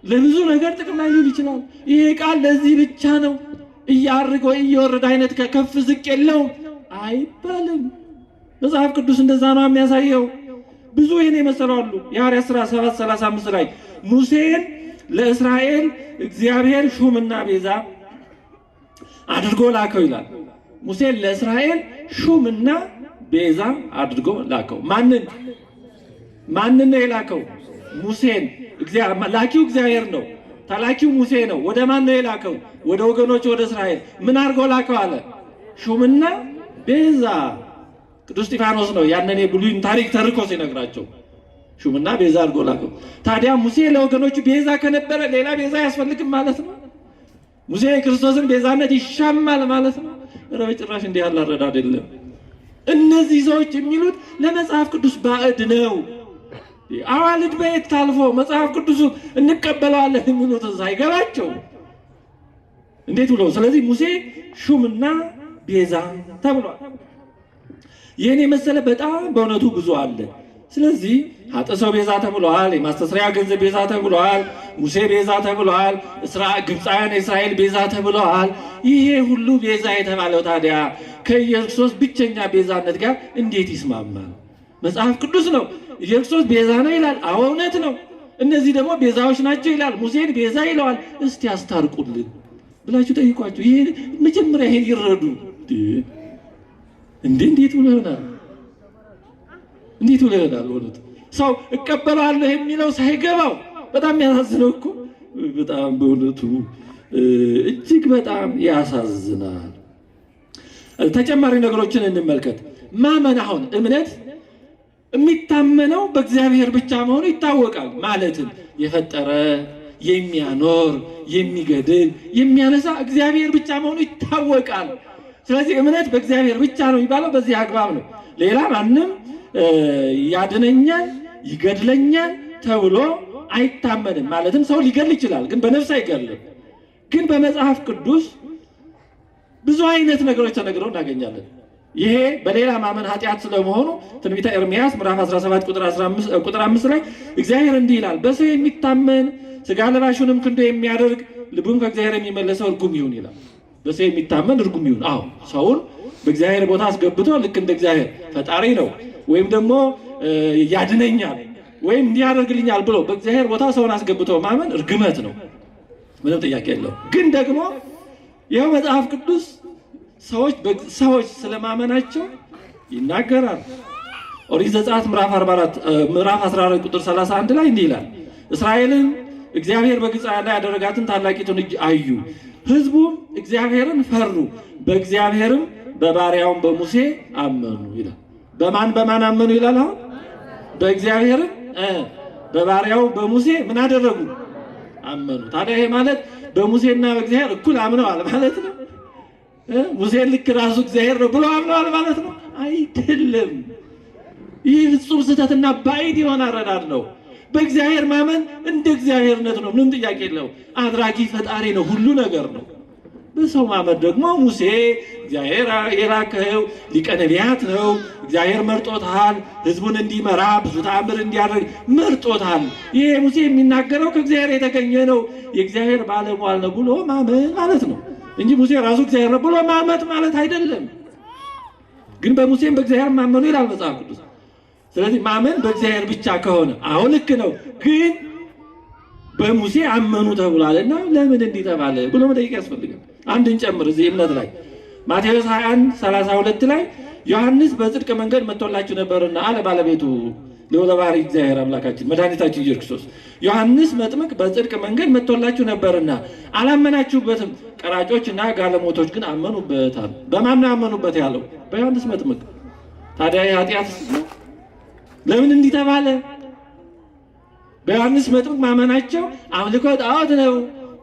ለብዙ ነገር ጥቅም ላይ ሊውል ይችላል። ይሄ ቃል ለዚህ ብቻ ነው እያርግ ወይ እየወረደ አይነት ከፍ ዝቅ የለውም አይባልም። መጽሐፍ ቅዱስ እንደዛ ነው የሚያሳየው። ብዙ ይሄን የመሰላሉ የሐዋርያት ሥራ 7:35 ላይ ሙሴን ለእስራኤል እግዚአብሔር ሹምና ቤዛ አድርጎ ላከው ይላል። ሙሴን ለእስራኤል ሹምና ቤዛ አድርጎ ላከው። ማንን ነው የላከው? ሙሴን። ላኪው እግዚአብሔር ነው፣ ተላኪው ሙሴ ነው። ወደ ማን ነው የላከው? ወደ ወገኖች ወደ እስራኤል። ምን አድርጎ ላከው አለ? ሹምና ቤዛ። ቅዱስ እስጢፋኖስ ነው ያንን የብሉይን ታሪክ ተርኮ ሲነግራቸው ሹምና ቤዛ አድርጎ ላከው። ታዲያ ሙሴ ለወገኖቹ ቤዛ ከነበረ ሌላ ቤዛ ያስፈልግም ማለት ነው? ሙሴ የክርስቶስን ቤዛነት ይሻማል ማለት ነው? በጭራሽ እንዲህ ያለ አረዳድ የለም። እነዚህ ሰዎች የሚሉት ለመጽሐፍ ቅዱስ ባዕድ ነው። አዋልድ በየት ታልፎ መጽሐፍ ቅዱሱ እንቀበለዋለን የሚሉት ሳይገባቸው እንዴት ብሎ። ስለዚህ ሙሴ ሹምና ቤዛ ተብሏል። ይህን የመሰለ በጣም በእውነቱ ብዙ አለ። ስለዚህ ኃጥእ ሰው ቤዛ ተብሏል። የማስተስሪያ ገንዘብ ቤዛ ተብሏል። ሙሴ ቤዛ ተብሏል። ግብፃውያን የእስራኤል ቤዛ ተብለዋል። ይሄ ሁሉ ቤዛ የተባለው ታዲያ ከኢየሱስ ብቸኛ ቤዛነት ጋር እንዴት ይስማማል? መጽሐፍ ቅዱስ ነው ኢየሱስ ቤዛ ነው ይላል። አዎ እውነት ነው። እነዚህ ደግሞ ቤዛዎች ናቸው ይላል። ሙሴን ቤዛ ይለዋል። እስቲ አስታርቁልን ብላችሁ ጠይቋቸው። ይሄ መጀመሪያ ይሄን ይረዱ። እንዴት ብሎ ይሆናል? እንዴት ብሎ ይሆናል? ወሉት ሰው እቀበላለሁ የሚለው ሳይገባው በጣም ያሳዝነው እኮ በጣም በእውነቱ እጅግ በጣም ያሳዝናል። ተጨማሪ ነገሮችን እንመልከት። ማመን አሁን እምነት የሚታመነው በእግዚአብሔር ብቻ መሆኑ ይታወቃል። ማለትም የፈጠረ የሚያኖር የሚገድል የሚያነሳ እግዚአብሔር ብቻ መሆኑ ይታወቃል። ስለዚህ እምነት በእግዚአብሔር ብቻ ነው የሚባለው በዚህ አግባብ ነው። ሌላ ማንም ያድነኛል ይገድለኛል ተብሎ አይታመንም። ማለትም ሰው ሊገድል ይችላል፣ ግን በነፍስ አይገድልም። ግን በመጽሐፍ ቅዱስ ብዙ አይነት ነገሮች ተነግረው እናገኛለን። ይሄ በሌላ ማመን ኃጢአት ስለመሆኑ ትንቢተ ኤርምያስ ምዕራፍ 17 ቁጥር 5 ላይ እግዚአብሔር እንዲህ ይላል፣ በሰው የሚታመን ሥጋ ለባሹንም ክንዶ የሚያደርግ ልቡን ከእግዚአብሔር የሚመለሰው እርጉም ይሁን ይላል። በሰው የሚታመን እርጉም ይሁን። አዎ ሰውን በእግዚአብሔር ቦታ አስገብቶ ልክ እንደ እግዚአብሔር ፈጣሪ ነው ወይም ደግሞ ያድነኛል ወይም እንዲያደርግልኛል ብሎ በእግዚአብሔር ቦታ ሰውን አስገብቶ ማመን እርግመት ነው፣ ምንም ጥያቄ የለው። ግን ደግሞ ይኸው መጽሐፍ ቅዱስ ሰዎች ስለማመናቸው ይናገራል። ኦሪት ዘጸአት ምዕራፍ 14 ቁጥር 31 ላይ እንዲህ ይላል፣ እስራኤልን እግዚአብሔር በግብፅ ላይ ያደረጋትን ታላቂቱን እጅ አዩ፣ ሕዝቡም እግዚአብሔርን ፈሩ፣ በእግዚአብሔርም በባሪያውም በሙሴ አመኑ ይላል። በማን አመኑ ይላል? አሁን በእግዚአብሔርም በባሪያው በሙሴ ምን አደረጉ? አመኑ። ታዲያ ይሄ ማለት በሙሴና በእግዚአብሔር እኩል አምነዋል ማለት ነው? ሙሴን ልክ ራሱ እግዚአብሔር ነው ብሎ አምነዋል ማለት ነው? አይደለም። ይህ ፍጹም ስህተትና ባዕድ የሆነ አረዳድ ነው። በእግዚአብሔር ማመን እንደ እግዚአብሔርነት ነው፣ ምንም ጥያቄ የለው። አድራጊ ፈጣሪ ነው፣ ሁሉ ነገር ነው። በሰው ማመን ደግሞ ሙሴ እግዚአብሔር የላከው ሊቀ ነቢያት ነው። እግዚአብሔር መርጦታል፣ ሕዝቡን እንዲመራ ብዙ ተአምር እንዲያደርግ መርጦታል። ይሄ ሙሴ የሚናገረው ከእግዚአብሔር የተገኘ ነው፣ የእግዚአብሔር ባለሟል ነው ብሎ ማመን ማለት ነው እንጂ ሙሴ ራሱ እግዚአብሔር ነው ብሎ ማመት ማለት አይደለም። ግን በሙሴም በእግዚአብሔር ማመኑ ይላል መጽሐፍ ቅዱስ። ስለዚህ ማመን በእግዚአብሔር ብቻ ከሆነ አሁን ልክ ነው። ግን በሙሴ አመኑ ተብሏልና ለምን እንዲህ ተባለ ብሎ መጠየቅ ያስፈልጋል። አንድን ጨምር እዚህ እምነት ላይ ማቴዎስ 21:32 ላይ ዮሐንስ በጽድቅ መንገድ መጥቶላችሁ ነበርና አለ ባለቤቱ ልዑለ ባሕርይ እግዚአብሔር አምላካችን መድኃኒታችን ኢየሱስ ክርስቶስ። ዮሐንስ መጥምቅ በጽድቅ መንገድ መጥቶላችሁ ነበርና አላመናችሁበትም፣ ቀራጮችና ጋለሞቶች ግን አመኑበት አለ። በማን ነው አመኑበት ያለው? በዮሐንስ መጥምቅ። ታዲያ የኃጢአት ለምን እንዲህ ተባለ? በዮሐንስ መጥምቅ ማመናቸው አምልኮ ጣዖት ነው፣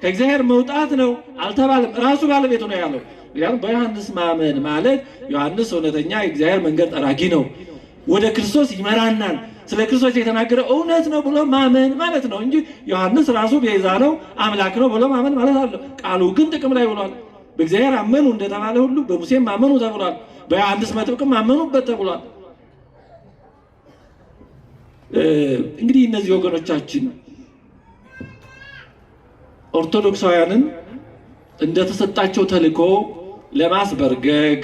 ከእግዚአብሔር መውጣት ነው አልተባለም። ራሱ ባለቤቱ ነው ያለው። ምክንያቱም በዮሐንስ ማመን ማለት ዮሐንስ እውነተኛ የእግዚአብሔር መንገድ ጠራጊ ነው፣ ወደ ክርስቶስ ይመራናል፣ ስለ ክርስቶስ የተናገረ እውነት ነው ብሎ ማመን ማለት ነው እንጂ ዮሐንስ ራሱ ቤዛ ነው አምላክ ነው ብሎ ማመን ማለት አለው። ቃሉ ግን ጥቅም ላይ ውሏል። በእግዚአብሔር አመኑ እንደተባለ ሁሉ በሙሴም አመኑ ተብሏል። በዮሐንስ መጥምቅም አመኑበት ተብሏል። እንግዲህ እነዚህ ወገኖቻችን ኦርቶዶክሳውያንን እንደተሰጣቸው ተልእኮ ለማስበርገግ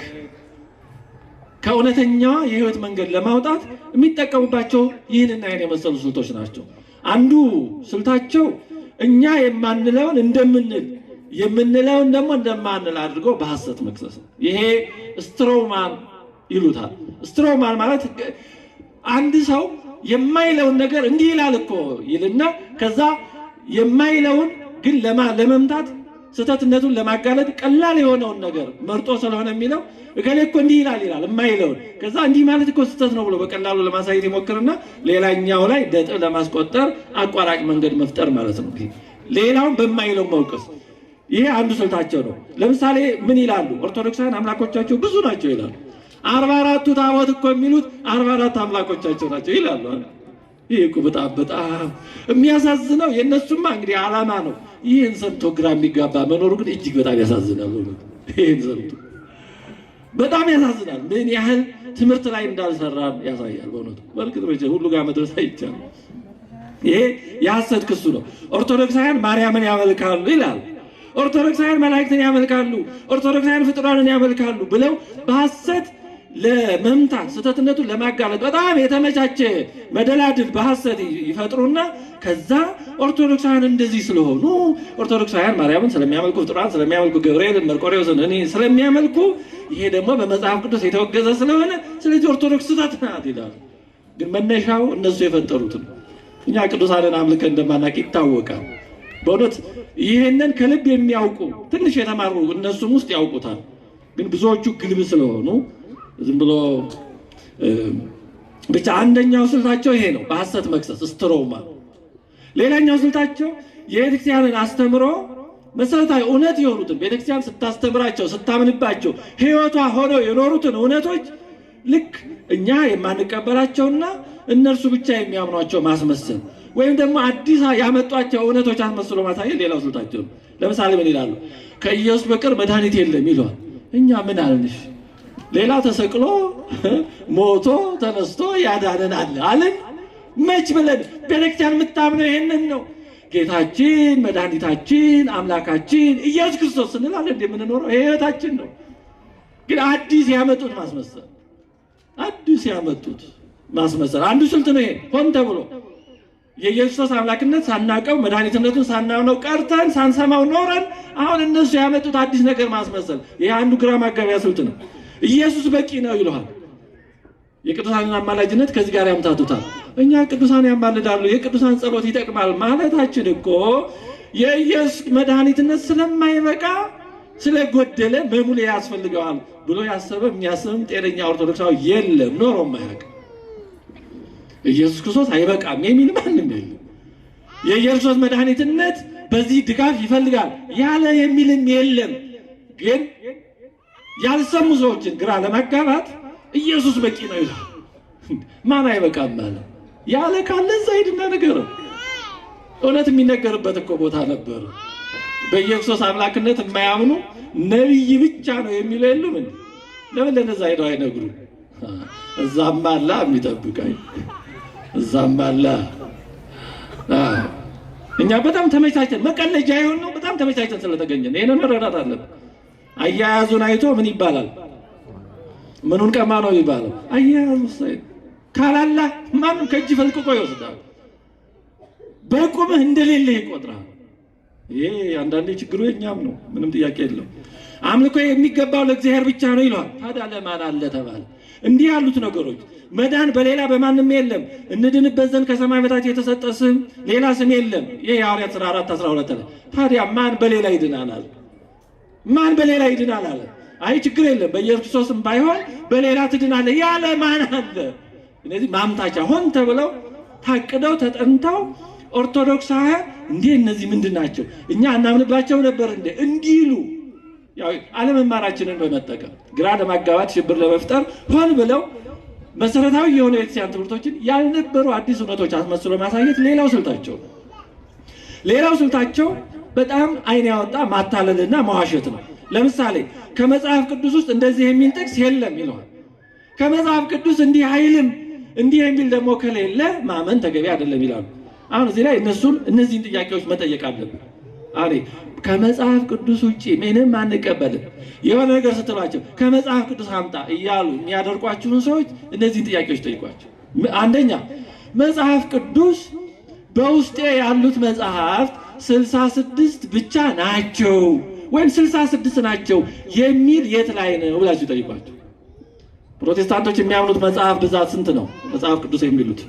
ከእውነተኛዋ የህይወት መንገድ ለማውጣት የሚጠቀሙባቸው ይህንና ይህን የመሰሉ ስልቶች ናቸው። አንዱ ስልታቸው እኛ የማንለውን እንደምንል የምንለውን ደግሞ እንደማንል አድርጎ በሐሰት መክሰስ ነው። ይሄ ስትሮማን ይሉታል። ስትሮማን ማለት አንድ ሰው የማይለውን ነገር እንዲህ ይላል እኮ ይልና ከዛ የማይለውን ግን ለመምታት ስህተትነቱን ለማጋለጥ ቀላል የሆነውን ነገር መርጦ ስለሆነ የሚለው እገሌ እኮ እንዲህ ይላል የማይለውን ከዛ እንዲህ ማለት እኮ ስህተት ነው ብሎ በቀላሉ ለማሳየት ይሞክርና ሌላኛው ላይ ነጥብ ለማስቆጠር አቋራጭ መንገድ መፍጠር ማለት ነው። ሌላውን በማይለው መውቀስ፣ ይሄ አንዱ ስልታቸው ነው። ለምሳሌ ምን ይላሉ? ኦርቶዶክሳውያን አምላኮቻቸው ብዙ ናቸው ይላሉ። 44ቱ ታቦት እኮ የሚሉት 44 አምላኮቻቸው ናቸው ይላሉ። ይህ እኮ በጣም የሚያሳዝነው የእነሱማ እንግዲህ ዓላማ ነው። ይህን ሰምቶ ግራ የሚጋባ መኖሩ ግን እጅግ በጣም ያሳዝናል። ይህን ሰምቶ በጣም ያሳዝናል። ምን ያህል ትምህርት ላይ እንዳልሰራን ያሳያል። በእውነቱ በእርግጥ ሁሉ ጋር መድረስ አይቻልም። ይሄ የሐሰት ክሱ ነው። ኦርቶዶክሳውያን ማርያምን ያመልካሉ ይላል። ኦርቶዶክሳውያን መላእክትን ያመልካሉ፣ ኦርቶዶክሳውያን ፍጡራንን ያመልካሉ ብለው በሐሰት ለመምታት ስህተትነቱን ለማጋለጥ በጣም የተመቻቸ መደላድል በሐሰት ይፈጥሩና ከዛ ኦርቶዶክሳውያን እንደዚህ ስለሆኑ ኦርቶዶክሳውያን ማርያምን ስለሚያመልኩ ፍጡራን ስለሚያመልኩ ገብርኤልን መርቆሬዎስን እኔ ስለሚያመልኩ ይሄ ደግሞ በመጽሐፍ ቅዱስ የተወገዘ ስለሆነ ስለዚህ ኦርቶዶክስ ስህተት ናት ይላሉ። ግን መነሻው እነሱ የፈጠሩት ነው። እኛ ቅዱሳንን አምልከን እንደማናውቅ ይታወቃል። በእውነት ይህንን ከልብ የሚያውቁ ትንሽ የተማሩ እነሱም ውስጥ ያውቁታል። ግን ብዙዎቹ ግልብ ስለሆኑ ዝም ብሎ ብቻ አንደኛው ስልታቸው ይሄ ነው፣ በሐሰት መክሰስ ስትሮማ። ሌላኛው ስልታቸው የቤተክርስቲያንን አስተምሮ መሰረታዊ እውነት የሆኑትን ቤተክርስቲያን ስታስተምራቸው ስታምንባቸው ሕይወቷ ሆነው የኖሩትን እውነቶች ልክ እኛ የማንቀበላቸውና እነርሱ ብቻ የሚያምኗቸው ማስመሰል ወይም ደግሞ አዲስ ያመጧቸው እውነቶች አስመስሎ ማሳየት ሌላው ስልታቸው ነው። ለምሳሌ ምን ይላሉ? ከኢየሱስ በቀር መድኃኒት የለም ይለዋል። እኛ ምን አልንሽ? ሌላ ተሰቅሎ ሞቶ ተነስቶ ያዳነን አለን መች ብለን? ቤተክርስቲያን የምታምነው ይሄንን ነው። ጌታችን መድኃኒታችን አምላካችን ኢየሱስ ክርስቶስ ስንላለን እንደምንኖረው ህይወታችን ነው። ግን አዲስ ያመጡት ማስመሰል፣ አዲስ ያመጡት ማስመሰል አንዱ ስልት ነው። ይሄ ሆን ተብሎ የኢየሱስ አምላክነት ሳናቀው መድኃኒትነቱን ሳናውነው ቀርተን ሳንሰማው ኖረን አሁን እነሱ ያመጡት አዲስ ነገር ማስመሰል፣ ይሄ አንዱ ግራ ማጋቢያ ስልት ነው። ኢየሱስ በቂ ነው ይለዋል። የቅዱሳንን አማላጅነት ከዚህ ጋር ያምታቱታል። እኛ ቅዱሳን ያማልዳሉ፣ የቅዱሳን ጸሎት ይጠቅማል ማለታችን እኮ የኢየሱስ መድኃኒትነት ስለማይበቃ ስለጎደለ መሙሌ ያስፈልገዋል ብሎ ያሰበ የሚያስብም ጤነኛ ኦርቶዶክሳዊ የለም፣ ኖሮም አያውቅም። ኢየሱስ ክርስቶስ አይበቃም የሚል ማንም የለም። የኢየሱስ መድኃኒትነት በዚህ ድጋፍ ይፈልጋል ያለ የሚልም የለም። ግን ያልሰሙ ሰዎችን ግራ ለማጋባት ኢየሱስ በቂ ነው ይላል። ማን አይበቃም ማለት ያለ ካለ እዛ ሄድና ነገር እውነት የሚነገርበት እኮ ቦታ ነበር። በኢየሱስ አምላክነት የማያምኑ ነቢይ ብቻ ነው የሚለው የሉም እንዴ? ለምን ለነዛ ሄደው አይነግሩ? እዛም አለ የሚጠብቀኝ፣ እዛም አለ። እኛ በጣም ተመቻችተን መቀለጃ ይሆን ነው። በጣም ተመቻችተን ስለተገኘን ይሄንን መረዳት አለብን። አያያዙን አይቶ ምን ይባላል? ምኑን ቀማ ነው ይባላል? አያያዙ ካላላ ማንም ከእጅ ፈልቅቆ ይወስዳል። በቁምህ እንደሌለ ይቆጥራል። ይሄ አንዳንዴ ችግሩ የኛም ነው፣ ምንም ጥያቄ የለው። አምልኮ የሚገባው ለእግዚአብሔር ብቻ ነው ይለዋል። ታዲያ ለማን አለ ተባለ? እንዲህ ያሉት ነገሮች መዳን በሌላ በማንም የለም፣ እንድንበት ዘንድ ከሰማይ በታች የተሰጠ ስም ሌላ ስም የለም። ይሄ የሐዋርያት ሥራ 4:12 ላይ። ታዲያ ማን በሌላ ይድናል አለ? ማን በሌላ ይድናል አለ? አይ ችግር የለም በኢየሱስ ክርስቶስም ባይሆን በሌላ ትድናለህ ያለ ማን አለ? እነዚህ ማምታቻ ሆን ተብለው ታቅደው ተጠንተው ኦርቶዶክሳውያን እንዴ እነዚህ ምንድን ናቸው እኛ እናምንባቸው ነበር እንዴ እንዲሉ ያው አለመማራችንን በመጠቀም ግራ ለማጋባት ሽብር ለመፍጠር ሆን ብለው መሰረታዊ የሆነ የክርስቲያን ትምህርቶችን ያልነበሩ አዲስ እውነቶች አስመስሎ ማሳየት ሌላው ስልታቸው በጣም አይን ያወጣ ማታለልና መዋሸት ነው። ለምሳሌ ከመጽሐፍ ቅዱስ ውስጥ እንደዚህ የሚል ጥቅስ የለም ይለዋል። ከመጽሐፍ ቅዱስ እንዲህ አይልም እንዲህ የሚል ደግሞ ከሌለ ማመን ተገቢ አይደለም ይላሉ። አሁን እዚህ ላይ እነዚህን ጥያቄዎች መጠየቅ አለብን። አሬ ከመጽሐፍ ቅዱስ ውጪ ምንም አንቀበልም የሆነ ነገር ስትሏቸው ከመጽሐፍ ቅዱስ አምጣ እያሉ የሚያደርጓችሁን ሰዎች እነዚህን ጥያቄዎች ጠይቋቸው። አንደኛ መጽሐፍ ቅዱስ በውስጤ ያሉት መጽሐፍት 66 ብቻ ናቸው ወይም 66 ናቸው የሚል የት ላይ ነው ብላችሁ ጠይቋቸው። ፕሮቴስታንቶች የሚያምኑት መጽሐፍ ብዛት ስንት ነው? መጽሐፍ ቅዱስ የሚሉት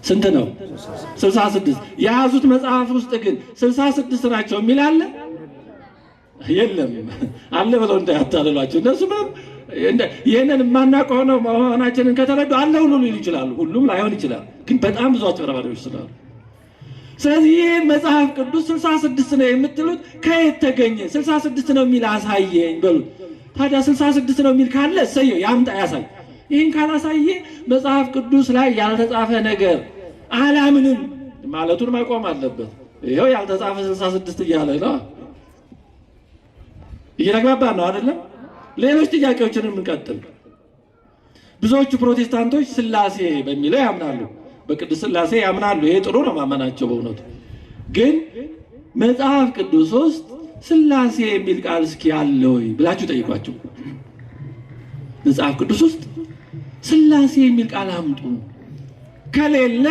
ስንት ነው? 66 የያዙት መጽሐፍ ውስጥ ግን 66 ናቸው የሚል አለ? የለም። አለ ብለው እንዳያታልሏቸው። እነሱ ይህንን የማናውቀው ነው መሆናችንን ከተረዱ አለ ሁሉ ሊሉ ይችላሉ። ሁሉም ላይሆን ይችላል፣ ግን በጣም ብዙ አጭበርባሪዎች ስላሉ። ስለዚህ ይህን መጽሐፍ ቅዱስ 66 ነው የምትሉት ከየት ተገኘ? 66 ነው የሚል አሳየኝ በሉት። ታዲያ 66 ነው የሚል ካለ እሰየው ያምጣ ያሳይ። ይህን ካላሳየ መጽሐፍ ቅዱስ ላይ ያልተጻፈ ነገር አላምንም ማለቱን ማቆም አለበት። ይኸው ያልተጻፈ 66 እያለ ነው። እየተግባባን ነው አይደለም? ሌሎች ጥያቄዎችን እንቀጥል። ብዙዎቹ ፕሮቴስታንቶች ሥላሴ በሚለው ያምናሉ፣ በቅዱስ ሥላሴ ያምናሉ። ይሄ ጥሩ ነው ማመናቸው በእውነቱ። ግን መጽሐፍ ቅዱስ ውስጥ ሥላሴ የሚል ቃል እስኪ አለ ወይ ብላችሁ ጠይቋቸው። መጽሐፍ ቅዱስ ውስጥ ሥላሴ የሚል ቃል አምጡ። ከሌለ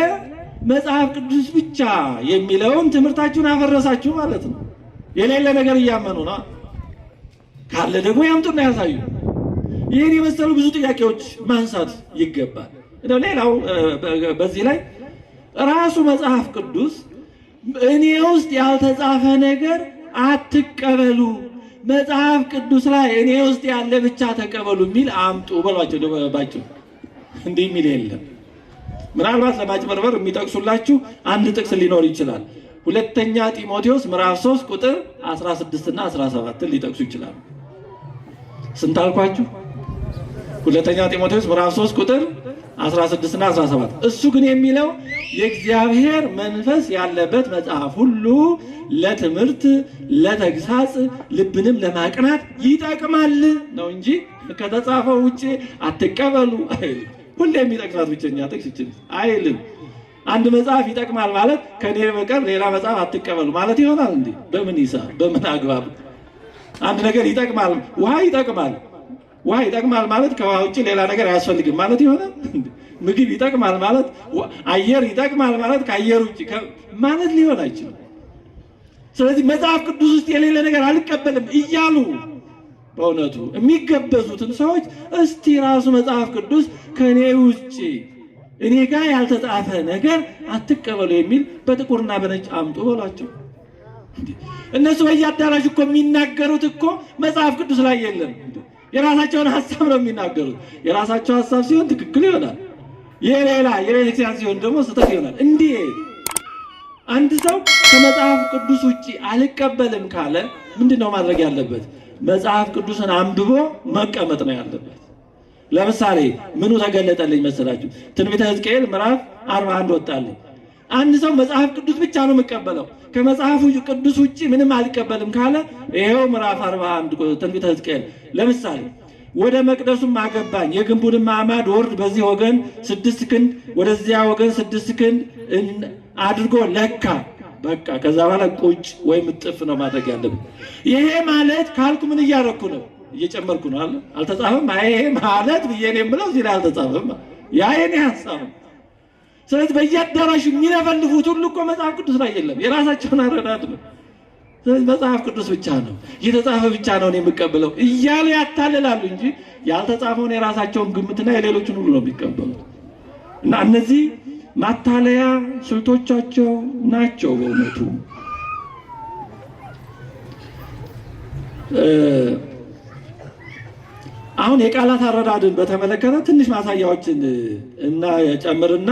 መጽሐፍ ቅዱስ ብቻ የሚለውን ትምህርታችሁን አፈረሳችሁ ማለት ነው። የሌለ ነገር እያመኑ ነው። ካለ ደግሞ ያምጡና ያሳዩ። ይህን የመሰሉ ብዙ ጥያቄዎች ማንሳት ይገባል። ሌላው በዚህ ላይ ራሱ መጽሐፍ ቅዱስ እኔ ውስጥ ያልተጻፈ ነገር አትቀበሉ፣ መጽሐፍ ቅዱስ ላይ እኔ ውስጥ ያለ ብቻ ተቀበሉ የሚል አምጡ በሏቸው። ባጭሩ እንዲህ የሚል የለም። ምናልባት ለማጭበርበር የሚጠቅሱላችሁ አንድ ጥቅስ ሊኖር ይችላል። ሁለተኛ ጢሞቴዎስ ምዕራፍ 3 ቁጥር 16 እና 17 ሊጠቅሱ ይችላሉ። ስንት አልኳችሁ? ሁለተኛ ጢሞቴዎስ ምዕራፍ 3 ቁጥር 16 እና 17። እሱ ግን የሚለው የእግዚአብሔር መንፈስ ያለበት መጽሐፍ ሁሉ ለትምህርት፣ ለተግሳጽ፣ ልብንም ለማቅናት ይጠቅማል ነው እንጂ ከተጻፈው ውጪ አትቀበሉ አይልም። ሁሌ የሚጠቅሳት ብቸኛ ጥቅስ ይችል አይልም። አንድ መጽሐፍ ይጠቅማል ማለት ከኔ በቀር ሌላ መጽሐፍ አትቀበሉ ማለት ይሆናል እንዴ? በምን ይሳብ? በምን አግባብ? አንድ ነገር ይጠቅማል፣ ውሃ ይጠቅማል ማለት ከውሃ ውጪ ሌላ ነገር አያስፈልግም ማለት ይሆናል። ምግብ ይጠቅማል ማለት አየር ይጠቅማል ማለት ከአየር ውጪ ማለት ሊሆን አይችልም። ስለዚህ መጽሐፍ ቅዱስ ውስጥ የሌለ ነገር አልቀበልም እያሉ በእውነቱ የሚገበዙትን ሰዎች እስቲ ራሱ መጽሐፍ ቅዱስ ከኔ ውጪ እኔ ጋር ያልተጻፈ ነገር አትቀበሉ የሚል በጥቁርና በነጭ አምጡ በሏቸው። እነሱ በየአዳራሽ እኮ የሚናገሩት እኮ መጽሐፍ ቅዱስ ላይ የለም። የራሳቸውን ሐሳብ ነው የሚናገሩት። የራሳቸው ሐሳብ ሲሆን ትክክል ይሆናል፣ የሌላ የቤተክርስቲያን ሲሆን ደግሞ ስህተት ይሆናል። እንዲህ አንድ ሰው ከመጽሐፍ ቅዱስ ውጪ አልቀበልም ካለ ምንድነው ማድረግ ያለበት? መጽሐፍ ቅዱስን አንብቦ መቀመጥ ነው ያለበት። ለምሳሌ ምኑ ተገለጠልኝ መሰላችሁ? ትንቢተ ሕዝቅኤል ምዕራፍ 41 ወጣልኝ። አንድ ሰው መጽሐፍ ቅዱስ ብቻ ነው የሚቀበለው ከመጽሐፉ ቅዱስ ውጪ ምንም አልቀበልም ካለ ይሄው ምዕራፍ 41 ትንቢተ ሕዝቅኤል ለምሳሌ ወደ መቅደሱም አገባኝ፣ የግንቡንም አዕማድ ወርድ በዚህ ወገን 6 ክንድ ወደዚያ ወገን 6 ክንድ አድርጎ ለካ። በቃ ከዛ በኋላ ቁጭ ወይም ጥፍ ነው ማድረግ ያለብን። ይሄ ማለት ካልኩ ምን እያደረኩ ነው? እየጨመርኩ ነው አለ። አልተጻፈም። ይሄ ማለት ብዬ ነው የምለው እዚህ ላይ አልተጻፈም። ያ የኔ ሐሳብ። ስለዚህ በየአዳራሹ የሚለፈልፉት ሁሉ እኮ መጽሐፍ ቅዱስ ላይ የለም፣ የራሳቸውን አረዳድ ነው። ስለዚህ መጽሐፍ ቅዱስ ብቻ ነው የተጻፈ ብቻ ነው እኔ የምቀበለው እያሉ ያታልላሉ እንጂ ያልተጻፈውን የራሳቸውን ግምትና የሌሎችን ሁሉ ነው የሚቀበሉት። እና እነዚህ ማታለያ ስልቶቻቸው ናቸው በእውነቱ። አሁን የቃላት አረዳድን በተመለከተ ትንሽ ማሳያዎችን እና ጨምርና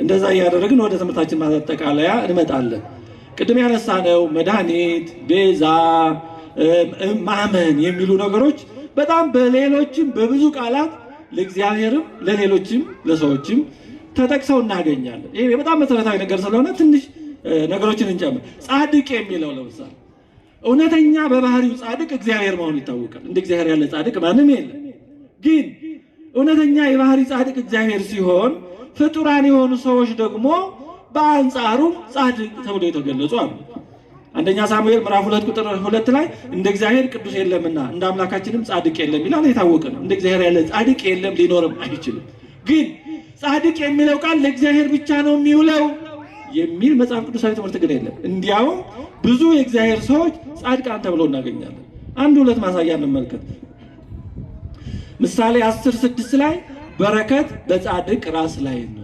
እንደዛ እያደረግን ወደ ትምህርታችን ማጠቃለያ እንመጣለን። ቅድም ያነሳነው መድኃኒት፣ ቤዛ፣ ማመን የሚሉ ነገሮች በጣም በሌሎችም በብዙ ቃላት ለእግዚአብሔርም ለሌሎችም ለሰዎችም ተጠቅሰው እናገኛለን። ይሄ በጣም መሰረታዊ ነገር ስለሆነ ትንሽ ነገሮችን እንጨምር። ጻድቅ የሚለው ለምሳሌ እውነተኛ በባህሪው ጻድቅ እግዚአብሔር መሆኑ ይታወቃል። እንደ እግዚአብሔር ያለ ጻድቅ ማንም የለም። ግን እውነተኛ የባህሪ ጻድቅ እግዚአብሔር ሲሆን ፍጡራን የሆኑ ሰዎች ደግሞ በአንጻሩ ጻድቅ ተብሎ የተገለጹ አሉ። አንደኛ ሳሙኤል ምዕራፍ 2 ቁጥር 2 ላይ እንደ እግዚአብሔር ቅዱስ የለምና እንደ አምላካችንም ጻድቅ የለም ይላል። የታወቀ ነው። እንደ እግዚአብሔር ያለ ጻድቅ የለም፣ ሊኖርም አይችልም። ግን ጻድቅ የሚለው ቃል ለእግዚአብሔር ብቻ ነው የሚውለው የሚል መጽሐፍ ቅዱሳዊ ትምህርት ግን የለም። እንዲያውም ብዙ የእግዚአብሔር ሰዎች ጻድቃን ተብሎ እናገኛለን። አንድ ሁለት ማሳያ እንመልከት። ምሳሌ 10:6 ላይ በረከት በጻድቅ ራስ ላይ ነው።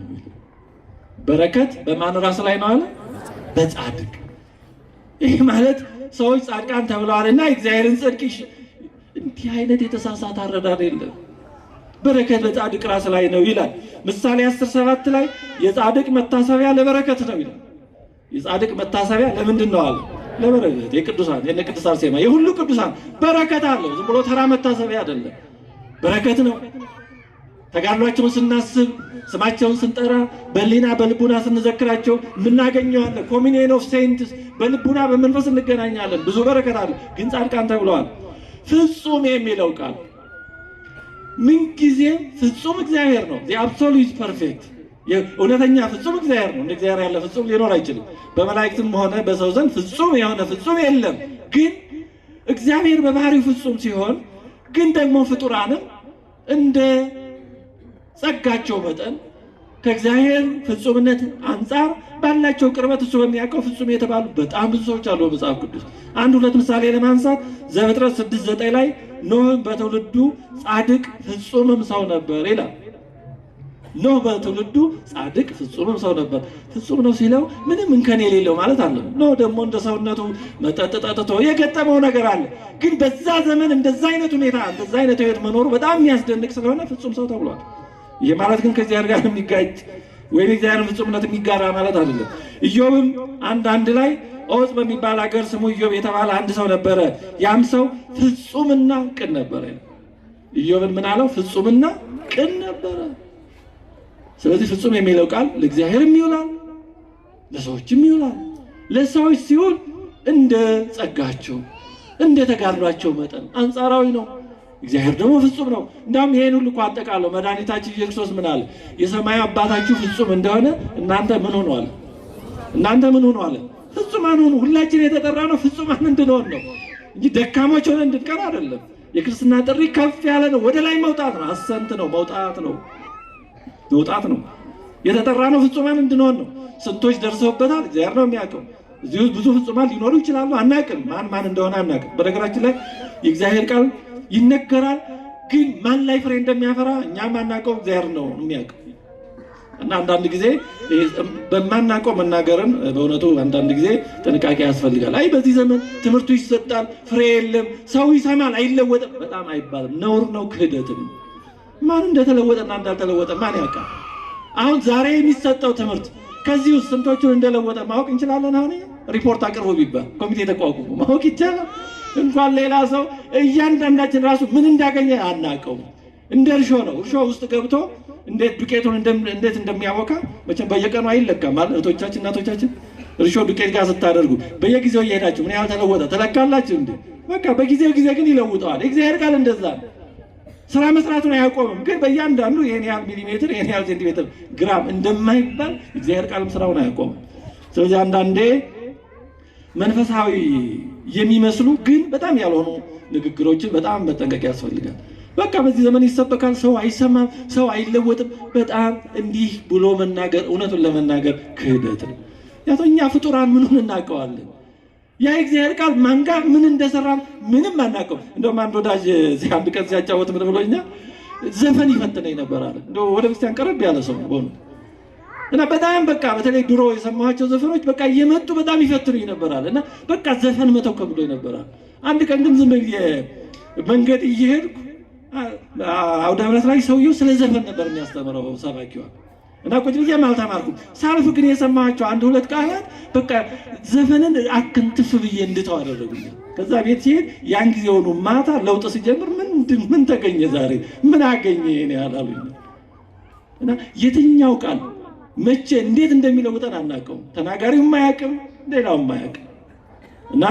በረከት በማን ራስ ላይ ነው አለ? በጻድቅ። ይህ ማለት ሰዎች ጻድቃን ተብለዋልና እግዚአብሔርን ጽድቅ እንዲህ አይነት የተሳሳተ አረዳድ የለም። በረከት በጻድቅ ራስ ላይ ነው ይላል። ምሳሌ 10:7 ላይ የጻድቅ መታሰቢያ ለበረከት ነው ይላል። የጻድቅ መታሰቢያ ለምንድን ነው አለ? ለበረከት። የቅዱሳን የነ ቅዱስ አርሴማ የሁሉ ቅዱሳን በረከት አለው። ዝም ብሎ ተራ መታሰቢያ አይደለም፣ በረከት ነው። ተጋድሏቸውን ስናስብ፣ ስማቸውን ስንጠራ፣ በሊና በልቡና ስንዘክራቸው የምናገኘዋለን። ኮሚኒየን ኦፍ ሴንትስ በልቡና በመንፈስ እንገናኛለን። ብዙ በረከት አለ። ግን ጻድቃን ተብለዋል። ፍጹም የሚለው ቃል ምንጊዜም ፍጹም እግዚአብሔር ነው። አብሶሉት ፐርፌክት እውነተኛ ፍጹም እግዚአብሔር ነው። እንደ እግዚአብሔር ያለ ፍጹም ሊኖር አይችልም። በመላእክትም ሆነ በሰው ዘንድ ፍጹም የሆነ ፍጹም የለም። ግን እግዚአብሔር በባህሪው ፍጹም ሲሆን፣ ግን ደግሞ ፍጡራንም እንደ ጸጋቸው መጠን ከእግዚአብሔር ፍጹምነት አንጻር ባላቸው ቅርበት እሱ በሚያውቀው ፍጹም የተባሉ በጣም ብዙ ሰዎች አሉ በመጽሐፍ ቅዱስ። አንድ ሁለት ምሳሌ ለማንሳት ዘፍጥረት 6:9 ላይ ኖህ በትውልዱ ጻድቅ ፍጹምም ሰው ነበር ይላል። ኖህ በትውልዱ ጻድቅ ፍጹምም ሰው ነበር። ፍጹም ነው ሲለው ምንም እንከን የሌለው ማለት አለ። ኖህ ደግሞ እንደ ሰውነቱ መጠጥ ጠጥቶ የገጠመው ነገር አለ። ግን በዛ ዘመን እንደዛ አይነት ሁኔታ እንደዛ አይነት ህይወት መኖሩ በጣም የሚያስደንቅ ስለሆነ ፍጹም ሰው ተብሏል። ይህ ማለት ግን ከእግዚአብሔር ጋር የሚጋጭ ወይም እግዚአብሔርን ፍጹምነት የሚጋራ ማለት አይደለም። ኢዮብም አንድ ላይ ዖፅ በሚባል ሀገር ስሙ ኢዮብ የተባለ አንድ ሰው ነበረ። ያም ሰው ፍጹምና ቅን ነበረ። ኢዮብን ምን አለው? ፍጹምና ቅን ነበረ። ስለዚህ ፍጹም የሚለው ቃል ለእግዚአብሔርም ይውላል፣ ለሰዎችም ይውላል። ለሰዎች ሲሆን እንደ ጸጋቸው እንደ ተጋድሏቸው መጠን አንጻራዊ ነው። እግዚአብሔር ደግሞ ፍጹም ነው። እንዳውም ይሄን ሁሉ እኮ አጠቃለው መድኃኒታችን ኢየሱስ ክርስቶስ ምን አለ? የሰማይ አባታችሁ ፍጹም እንደሆነ እናንተ ምን ሆኑ አለ? እናንተ ምን ሆኑ አለ? ፍጹማን ሆኑ። ሁላችን የተጠራ ነው ፍጹማን እንድንሆን ነው እንጂ ደካሞች ሆነን እንድንቀር አይደለም። የክርስትና ጥሪ ከፍ ያለ ነው። ወደ ላይ መውጣት ነው። አሰንት ነው፣ መውጣት ነው፣ መውጣት ነው። የተጠራ ነው ፍጹማን እንድንሆን ነው። ስንቶች ደርሰውበታል፣ እግዚአብሔር ነው የሚያውቀው። እዚህ ውስጥ ብዙ ፍጹማን ሊኖሩ ይችላሉ፣ አናውቅም። ማን እንደሆነ አናውቅም። በነገራችን ላይ የእግዚአብሔር ቃል ይነገራል፣ ግን ማን ላይ ፍሬ እንደሚያፈራ እኛም አናውቀው፣ እግዚአብሔር ነው የሚያውቀው። እና አንዳንድ ጊዜ በማናውቀው መናገርን በእውነቱ አንዳንድ ጊዜ ጥንቃቄ ያስፈልጋል። አይ በዚህ ዘመን ትምህርቱ ይሰጣል፣ ፍሬ የለም፣ ሰው ይሰማል፣ አይለወጥም፣ በጣም አይባልም። ነውር ነው፣ ክህደትም። ማን እንደተለወጠና እንዳልተለወጠ ማን ያውቃል? አሁን ዛሬ የሚሰጠው ትምህርት ከዚህ ውስጥ ስንቶቹን እንደለወጠ ማወቅ እንችላለን? አሁን ሪፖርት አቅርቦ ቢባል ኮሚቴ ተቋቁሞ ማወቅ ይቻላል። እንኳን ሌላ ሰው እያንዳንዳችን ራሱ ምን እንዳገኘ አናውቀው። እንደ እርሾ ነው። እርሾ ውስጥ ገብቶ እንዴት ዱቄቱን እንዴት እንደሚያወካ መቼም በየቀኑ አይለካም ማለት እህቶቻችን እናቶቻችን እርሾ ዱቄት ጋር ስታደርጉ በየጊዜው እየሄዳችሁ ምን ያህል ተለወጠ ተለካላችሁ እንዴ? በቃ በጊዜው ጊዜ ግን ይለውጠዋል። እግዚአብሔር ቃል እንደዛ ነው። ስራ መስራቱን አያቆምም፣ ግን በእያንዳንዱ ይሄን ያህል ሚሊሜትር ይሄን ያህል ሴንቲሜትር ግራም እንደማይባል እግዚአብሔር ቃልም ስራውን አያቆምም። ስለዚህ አንዳንዴ መንፈሳዊ የሚመስሉ ግን በጣም ያልሆኑ ንግግሮችን በጣም መጠንቀቅ ያስፈልጋል። በቃ በዚህ ዘመን ይሰበካል፣ ሰው አይሰማም፣ ሰው አይለወጥም። በጣም እንዲህ ብሎ መናገር እውነቱን ለመናገር ክህደት ነው። ያቶኛ ፍጡራን ምኑን እናውቀዋለን? ያ እግዚአብሔር ቃል ማንጋ ምን እንደሰራ ምንም አናውቀው። እንደውም አንድ ወዳጅ አንድ ቀን ሲያጫወት ምን ብሎኛ ዘፈን ይፈትነኝ ነበር አለ። እንደው ወደ ክርስቲያን ቀረብ ያለ ሰው ሆኖ እና በጣም በቃ በተለይ ድሮ የሰማኋቸው ዘፈኖች በቃ እየመጡ በጣም ይፈትኑኝ ነበር አለ። እና በቃ ዘፈን መተው ከብዶኝ ነበር አለ። አንድ ቀን ግን ዝም ብዬ መንገድ እየሄድኩ አውደ ምሕረት ላይ ሰውየው ስለ ዘፈን ነበር የሚያስተምረው ሰባኪዋ እና ቁጭ ብዬ አልተማርኩም። ሳልፍ ግን የሰማኋቸው አንድ ሁለት ቃላት በቃ ዘፈንን አክንትፍ ብዬ እንድተው አደረጉኝ። ከዛ ቤት ሲሄድ ያን ጊዜውኑ ማታ ለውጥ ሲጀምር ምን ተገኘ ዛሬ ምን አገኘ እኔ አላሉኝ። እና የትኛው ቃል መቼ እንዴት እንደሚለውጠን አናውቀውም። ተናጋሪውም አያውቅም፣ ሌላውም አያውቅም። እና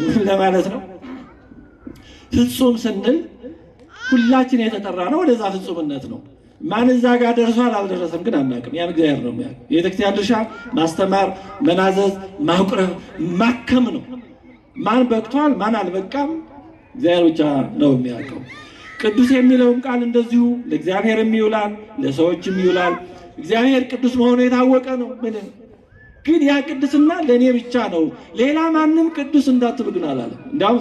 ምን ለማለት ነው ፍጹም ስንል ሁላችን የተጠራ ነው ወደዛ ፍጹምነት ነው። ማን እዛ ጋር ደርሷል አልደረሰም ግን አናውቅም። ያን እግዚአብሔር ነው የሚያውቅ። የቤተክርስቲያን ድርሻ ማስተማር፣ መናዘዝ፣ ማቁረብ፣ ማከም ነው። ማን በቅቷል ማን አልበቃም እግዚአብሔር ብቻ ነው የሚያውቀው። ቅዱስ የሚለውም ቃል እንደዚሁ ለእግዚአብሔርም ይውላል ለሰዎችም ይውላል። እግዚአብሔር ቅዱስ መሆኑ የታወቀ ነው። ምንም ግን ያ ቅድስና ለእኔ ብቻ ነው፣ ሌላ ማንም ቅዱስ እንዳትሉ ግን አላለም። እንዲያውም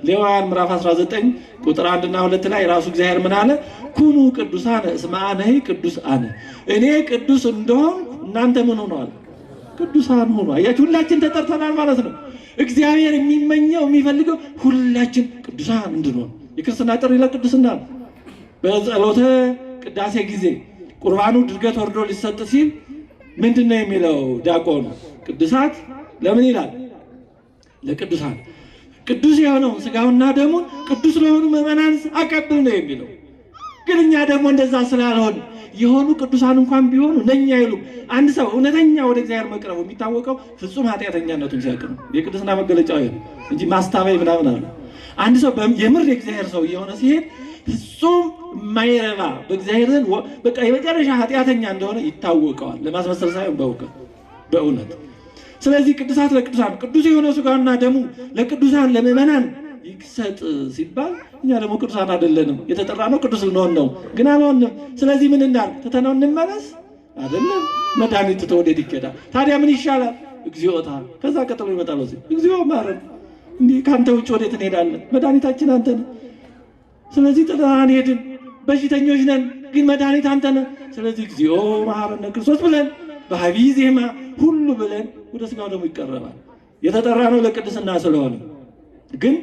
ሌዋውያን ምዕራፍ 19 ቁጥር 1 እና 2 ላይ ራሱ እግዚአብሔር ምን አለ? ኩኑ ቅዱሳነ እስመ አነ ቅዱስ አነ፣ እኔ ቅዱስ እንደሆን እናንተ ምን ሆነዋል? ቅዱሳን ሆኑ። አያችሁ ሁላችን ተጠርተናል ማለት ነው። እግዚአብሔር የሚመኘው የሚፈልገው ሁላችን ቅዱሳን እንድንሆን። የክርስትና ጥሪ ለቅዱስና ነው። በጸሎተ ቅዳሴ ጊዜ ቁርባኑ ድርገት ወርዶ ሊሰጥ ሲል ምንድነው የሚለው ዲያቆኑ? ቅዱሳት ለምን ይላል? ለቅዱሳን ቅዱስ የሆነውን ስጋውና ደሙን ቅዱስ ለሆኑ ምዕመናን አቀብል ነው የሚለው። ግን እኛ ደግሞ እንደዛ ስላልሆን የሆኑ ቅዱሳን እንኳን ቢሆኑ ለኛ አይሉም። አንድ ሰው እውነተኛ ወደ እግዚአብሔር መቅረቡ የሚታወቀው ፍጹም ኃጢአተኛነቱን ሲያውቅ ነው። የቅድስና መገለጫው ይሄ እንጂ ማስታበይ ምናምን አለ። አንድ ሰው የምር የእግዚአብሔር ሰው የሆነ ሲሄድ ፍጹም የማይረባ በእግዚአብሔር ዘንድ በቃ የመጨረሻ ኃጢአተኛ እንደሆነ ይታወቀዋል። ለማስመሰል ሳይሆን በእውነት። ስለዚህ ቅዱሳት ለቅዱሳን ቅዱስ የሆነ ስጋውና ደሙ ለቅዱሳን ለምዕመናን ይሰጥ ሲባል እኛ ደግሞ ቅዱሳን አይደለንም። የተጠራ ነው ቅዱስ ልንሆን ነው፣ ግን አልሆንም። ስለዚህ ምን እናድርግ? ትተነው እንመለስ አይደለም። መድኃኒት ትቶ ወዴት ይኬዳል? ታዲያ ምን ይሻላል? እግዚኦታ። ከዛ ቀጥሎ ይመጣል እግዚኦ ማረን። እንዲህ ከአንተ ውጭ ወዴት እንሄዳለን? መድኃኒታችን አንተ ነህ። ስለዚህ ጥለናን አንሄድም። በሽተኞች ነን፣ ግን መድኃኒት አንተ ነህ። ስለዚህ እግዚኦ መሐረነ ክርስቶስ ብለን በዐቢይ ዜማ ሁሉ ብለን ወደ ስጋው ደግሞ ይቀረባል። የተጠራ ነው ለቅድስና ስለሆነ። ግን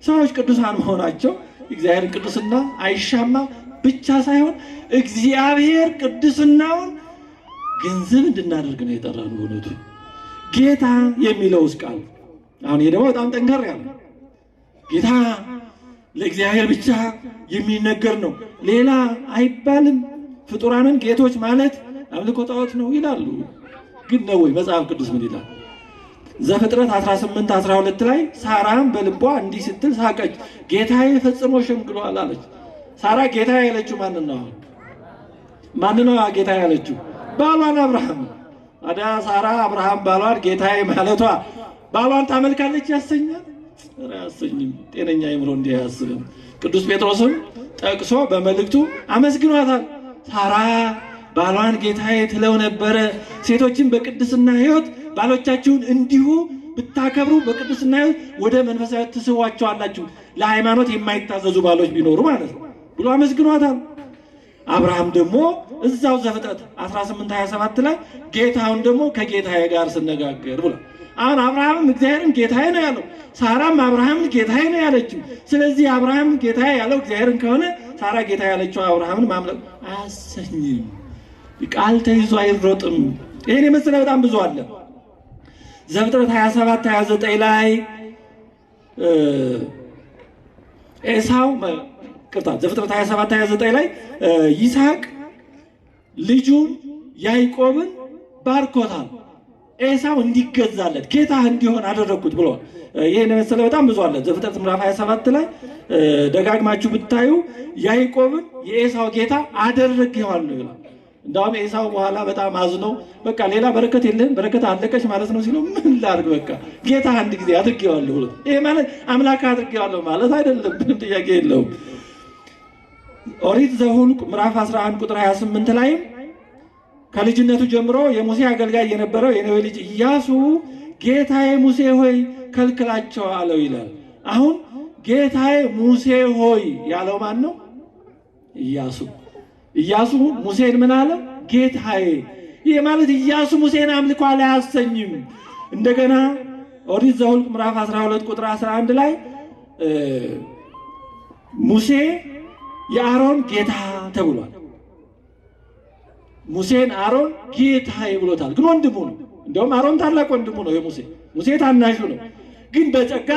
ሰዎች ቅዱሳን መሆናቸው እግዚአብሔርን ቅድስና አይሻማ ብቻ ሳይሆን እግዚአብሔር ቅድስናውን ገንዘብ እንድናደርግ ነው የጠራን። እውነቱ ጌታ የሚለውስ ቃል አሁን ይሄ ደግሞ በጣም ጠንከር ያለ ጌታ ለእግዚአብሔር ብቻ የሚነገር ነው፣ ሌላ አይባልም። ፍጡራንን ጌቶች ማለት አምልኮ ጣዖት ነው ይላሉ። ግን ነው ወይ? መጽሐፍ ቅዱስ ምን ይላል? ዘፍጥረት 18:12 ላይ ሳራም በልቧ እንዲህ ስትል ሳቀች፣ ጌታዬ ፈጽሞ ሸምግሏል አለች። ሳራ ጌታ ያለችው ማንን ነው? ጌታ ያለችው ባሏን አብርሃም። ታዲያ ሳራ አብርሃም ባሏን ጌታዬ ማለቷ ባሏን ታመልካለች ያሰኛል? አያሰኝም። ጤነኛ አይምሮ እንዲህ አያስብም። ቅዱስ ጴጥሮስም ጠቅሶ በመልእክቱ አመስግኗታል። ሳራ ባሏን ጌታዬ ትለው ነበረ። ሴቶችን በቅድስና ሕይወት ባሎቻችሁን እንዲሁ ብታከብሩ በቅድስና ሕይወት ወደ መንፈሳዊ ትስቧቸዋላችሁ፣ ለሃይማኖት የማይታዘዙ ባሎች ቢኖሩ ማለት ነው ብሎ አመስግኗታል። አብርሃም ደግሞ እዛው ዘፍጥረት 18:27 ላይ ጌታውን ደግሞ ከጌታዬ ጋር ስነጋገር ብሏል። አሁን አብርሃምም እግዚአብሔርን ጌታዬ ነው ያለው፣ ሳራም አብርሃምን ጌታዬ ነው ያለችው። ስለዚህ አብርሃም ጌታዬ ያለው እግዚአብሔርን ከሆነ ሳራ ጌታ ያለችው አብርሃምን ማምለክ አያሰኝም። ቃል ተይዞ አይሮጥም። ይሄን የመሰለ በጣም ብዙ አለ። ዘፍጥረት 27:29 ላይ ዘፍጥረት 27:29 ላይ ይስሐቅ ልጁን ያዕቆብን ባርኮታል። ኤሳው እንዲገዛለት ጌታ እንዲሆን አደረግኩት ብሏል። ይሄን የመሰለ በጣም ብዙ አለ። ዘፍጥረት ምዕራፍ 27 ላይ ደጋግማችሁ ብታዩ ያዕቆብን የኤሳው ጌታ አደረግኸዋለሁ ይላል። እንዳውም ኤሳው በኋላ በጣም አዝኖ በቃ ሌላ በረከት የለህም በረከት አለቀች ማለት ነው ሲለው ምን ላድርግ በቃ ጌታ አንድ ጊዜ አድርጌዋለሁ ብሎ ይሄ ማለት አምላክ አድርጌዋለሁ ማለት አይደለም። ምንም ጥያቄ የለውም። ኦሪት ዘኍልቍ ምዕራፍ 11 ቁጥር 28 ላይ ከልጅነቱ ጀምሮ የሙሴ አገልጋይ የነበረው የነዌ ልጅ ኢያሱ ጌታዬ ሙሴ ሆይ ከልክላቸው አለው ይላል። አሁን ጌታዬ ሙሴ ሆይ ያለው ማን ነው? ኢያሱ። ኢያሱ ሙሴን ምን አለው? ጌታዬ። ይህ ማለት ኢያሱ ሙሴን አምልኳል አያሰኝም። እንደገና ኦሪት ዘኍልቍ ምዕራፍ 12 ቁጥር 11 ላይ ሙሴ የአሮን ጌታ ተብሏል። ሙሴን አሮን ጌታዬ ብሎታል። ግን ወንድሙ ነው። እንደውም አሮን ታላቅ ወንድሙ ነው የሙሴ። ሙሴ ታናሹ ነው። ግን በጸጋ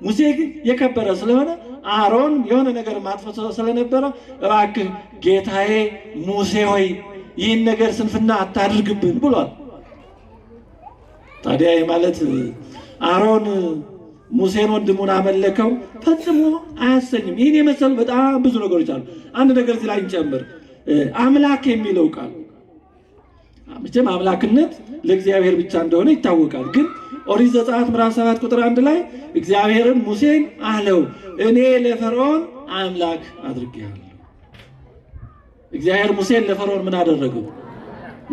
ሙሴ ግን የከበረ ስለሆነ አሮን የሆነ ነገር ማጥፋት ስለነበረ እባክህ ጌታዬ ሙሴ ሆይ ይህን ነገር ስንፍና አታድርግብን ብሏል። ታዲያ ማለት አሮን ሙሴን ወንድሙን አመለከው ፈጽሞ አያሰኝም። ይህን የመሰሉ በጣም ብዙ ነገሮች አሉ። አንድ ነገር እዚህ ላይ እንጨምር። አምላክ የሚለው ቃል መቼም አምላክነት ለእግዚአብሔር ብቻ እንደሆነ ይታወቃል። ግን ኦሪት ዘጸአት ምዕራፍ 7 ቁጥር 1 ላይ እግዚአብሔርን ሙሴን አለው እኔ ለፈርዖን አምላክ አድርጌሃለሁ። እግዚአብሔር ሙሴን ለፈርዖን ምን አደረገው?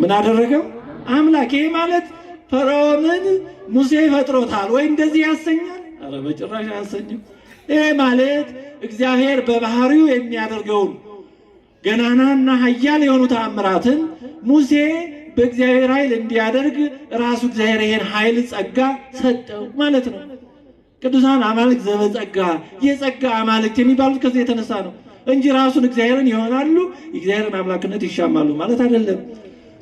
ምን አደረገው? አምላክ። ይሄ ማለት ፈርዖንን ሙሴ ፈጥሮታል ወይ እንደዚህ ያሰኛል? ኧረ በጭራሽ አያሰኝም። ይሄ ማለት እግዚአብሔር በባህሪው የሚያደርገውን ገናናና ኃያል የሆኑ ተአምራትን ሙሴ በእግዚአብሔር ኃይል እንዲያደርግ ራሱ እግዚአብሔር ይሄን ኃይል ጸጋ ሰጠው ማለት ነው። ቅዱሳን አማልክት ዘበጸጋ የጸጋ አማልክት የሚባሉት ከዚህ የተነሳ ነው እንጂ ራሱን እግዚአብሔርን ይሆናሉ የእግዚአብሔርን አምላክነት ይሻማሉ ማለት አይደለም።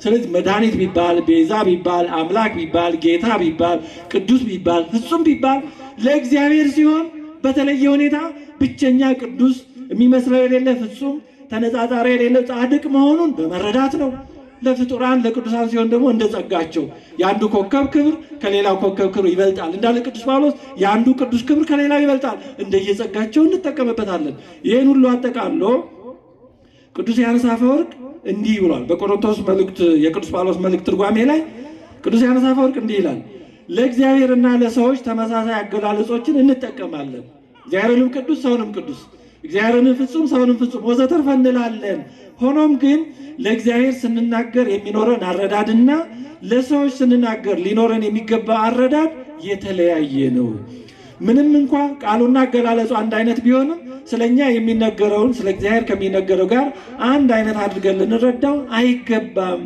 ስለዚህ መድኃኒት ቢባል፣ ቤዛ ቢባል፣ አምላክ ቢባል፣ ጌታ ቢባል፣ ቅዱስ ቢባል፣ ፍጹም ቢባል ለእግዚአብሔር ሲሆን በተለየ ሁኔታ ብቸኛ ቅዱስ የሚመስለው የሌለ ፍጹም ተነጻጻሪ የሌለው ጻድቅ መሆኑን በመረዳት ነው። ለፍጡራን ለቅዱሳን ሲሆን ደግሞ እንደ ጸጋቸው የአንዱ ኮከብ ክብር ከሌላው ኮከብ ክብር ይበልጣል እንዳለ ቅዱስ ጳውሎስ የአንዱ ቅዱስ ክብር ከሌላው ይበልጣል፣ እንደየጸጋቸው እንጠቀምበታለን። ይህን ሁሉ አጠቃሎ ቅዱስ ዮሐንስ አፈወርቅ እንዲህ ብሏል። በቆሮንቶስ መልእክት የቅዱስ ጳውሎስ መልእክት ትርጓሜ ላይ ቅዱስ ዮሐንስ አፈወርቅ እንዲህ ይላል፣ ለእግዚአብሔርና ለሰዎች ተመሳሳይ አገላለጾችን እንጠቀማለን። እግዚአብሔርንም ቅዱስ ሰውንም ቅዱስ፣ እግዚአብሔርንም ፍጹም ሰውንም ፍጹም ወዘተርፈ እንላለን። ሆኖም ግን ለእግዚአብሔር ስንናገር የሚኖረን አረዳድና ለሰዎች ስንናገር ሊኖረን የሚገባ አረዳድ የተለያየ ነው። ምንም እንኳ ቃሉና አገላለጹ አንድ አይነት ቢሆንም ስለኛ የሚነገረውን ስለ እግዚአብሔር ከሚነገረው ጋር አንድ አይነት አድርገን ልንረዳው አይገባም።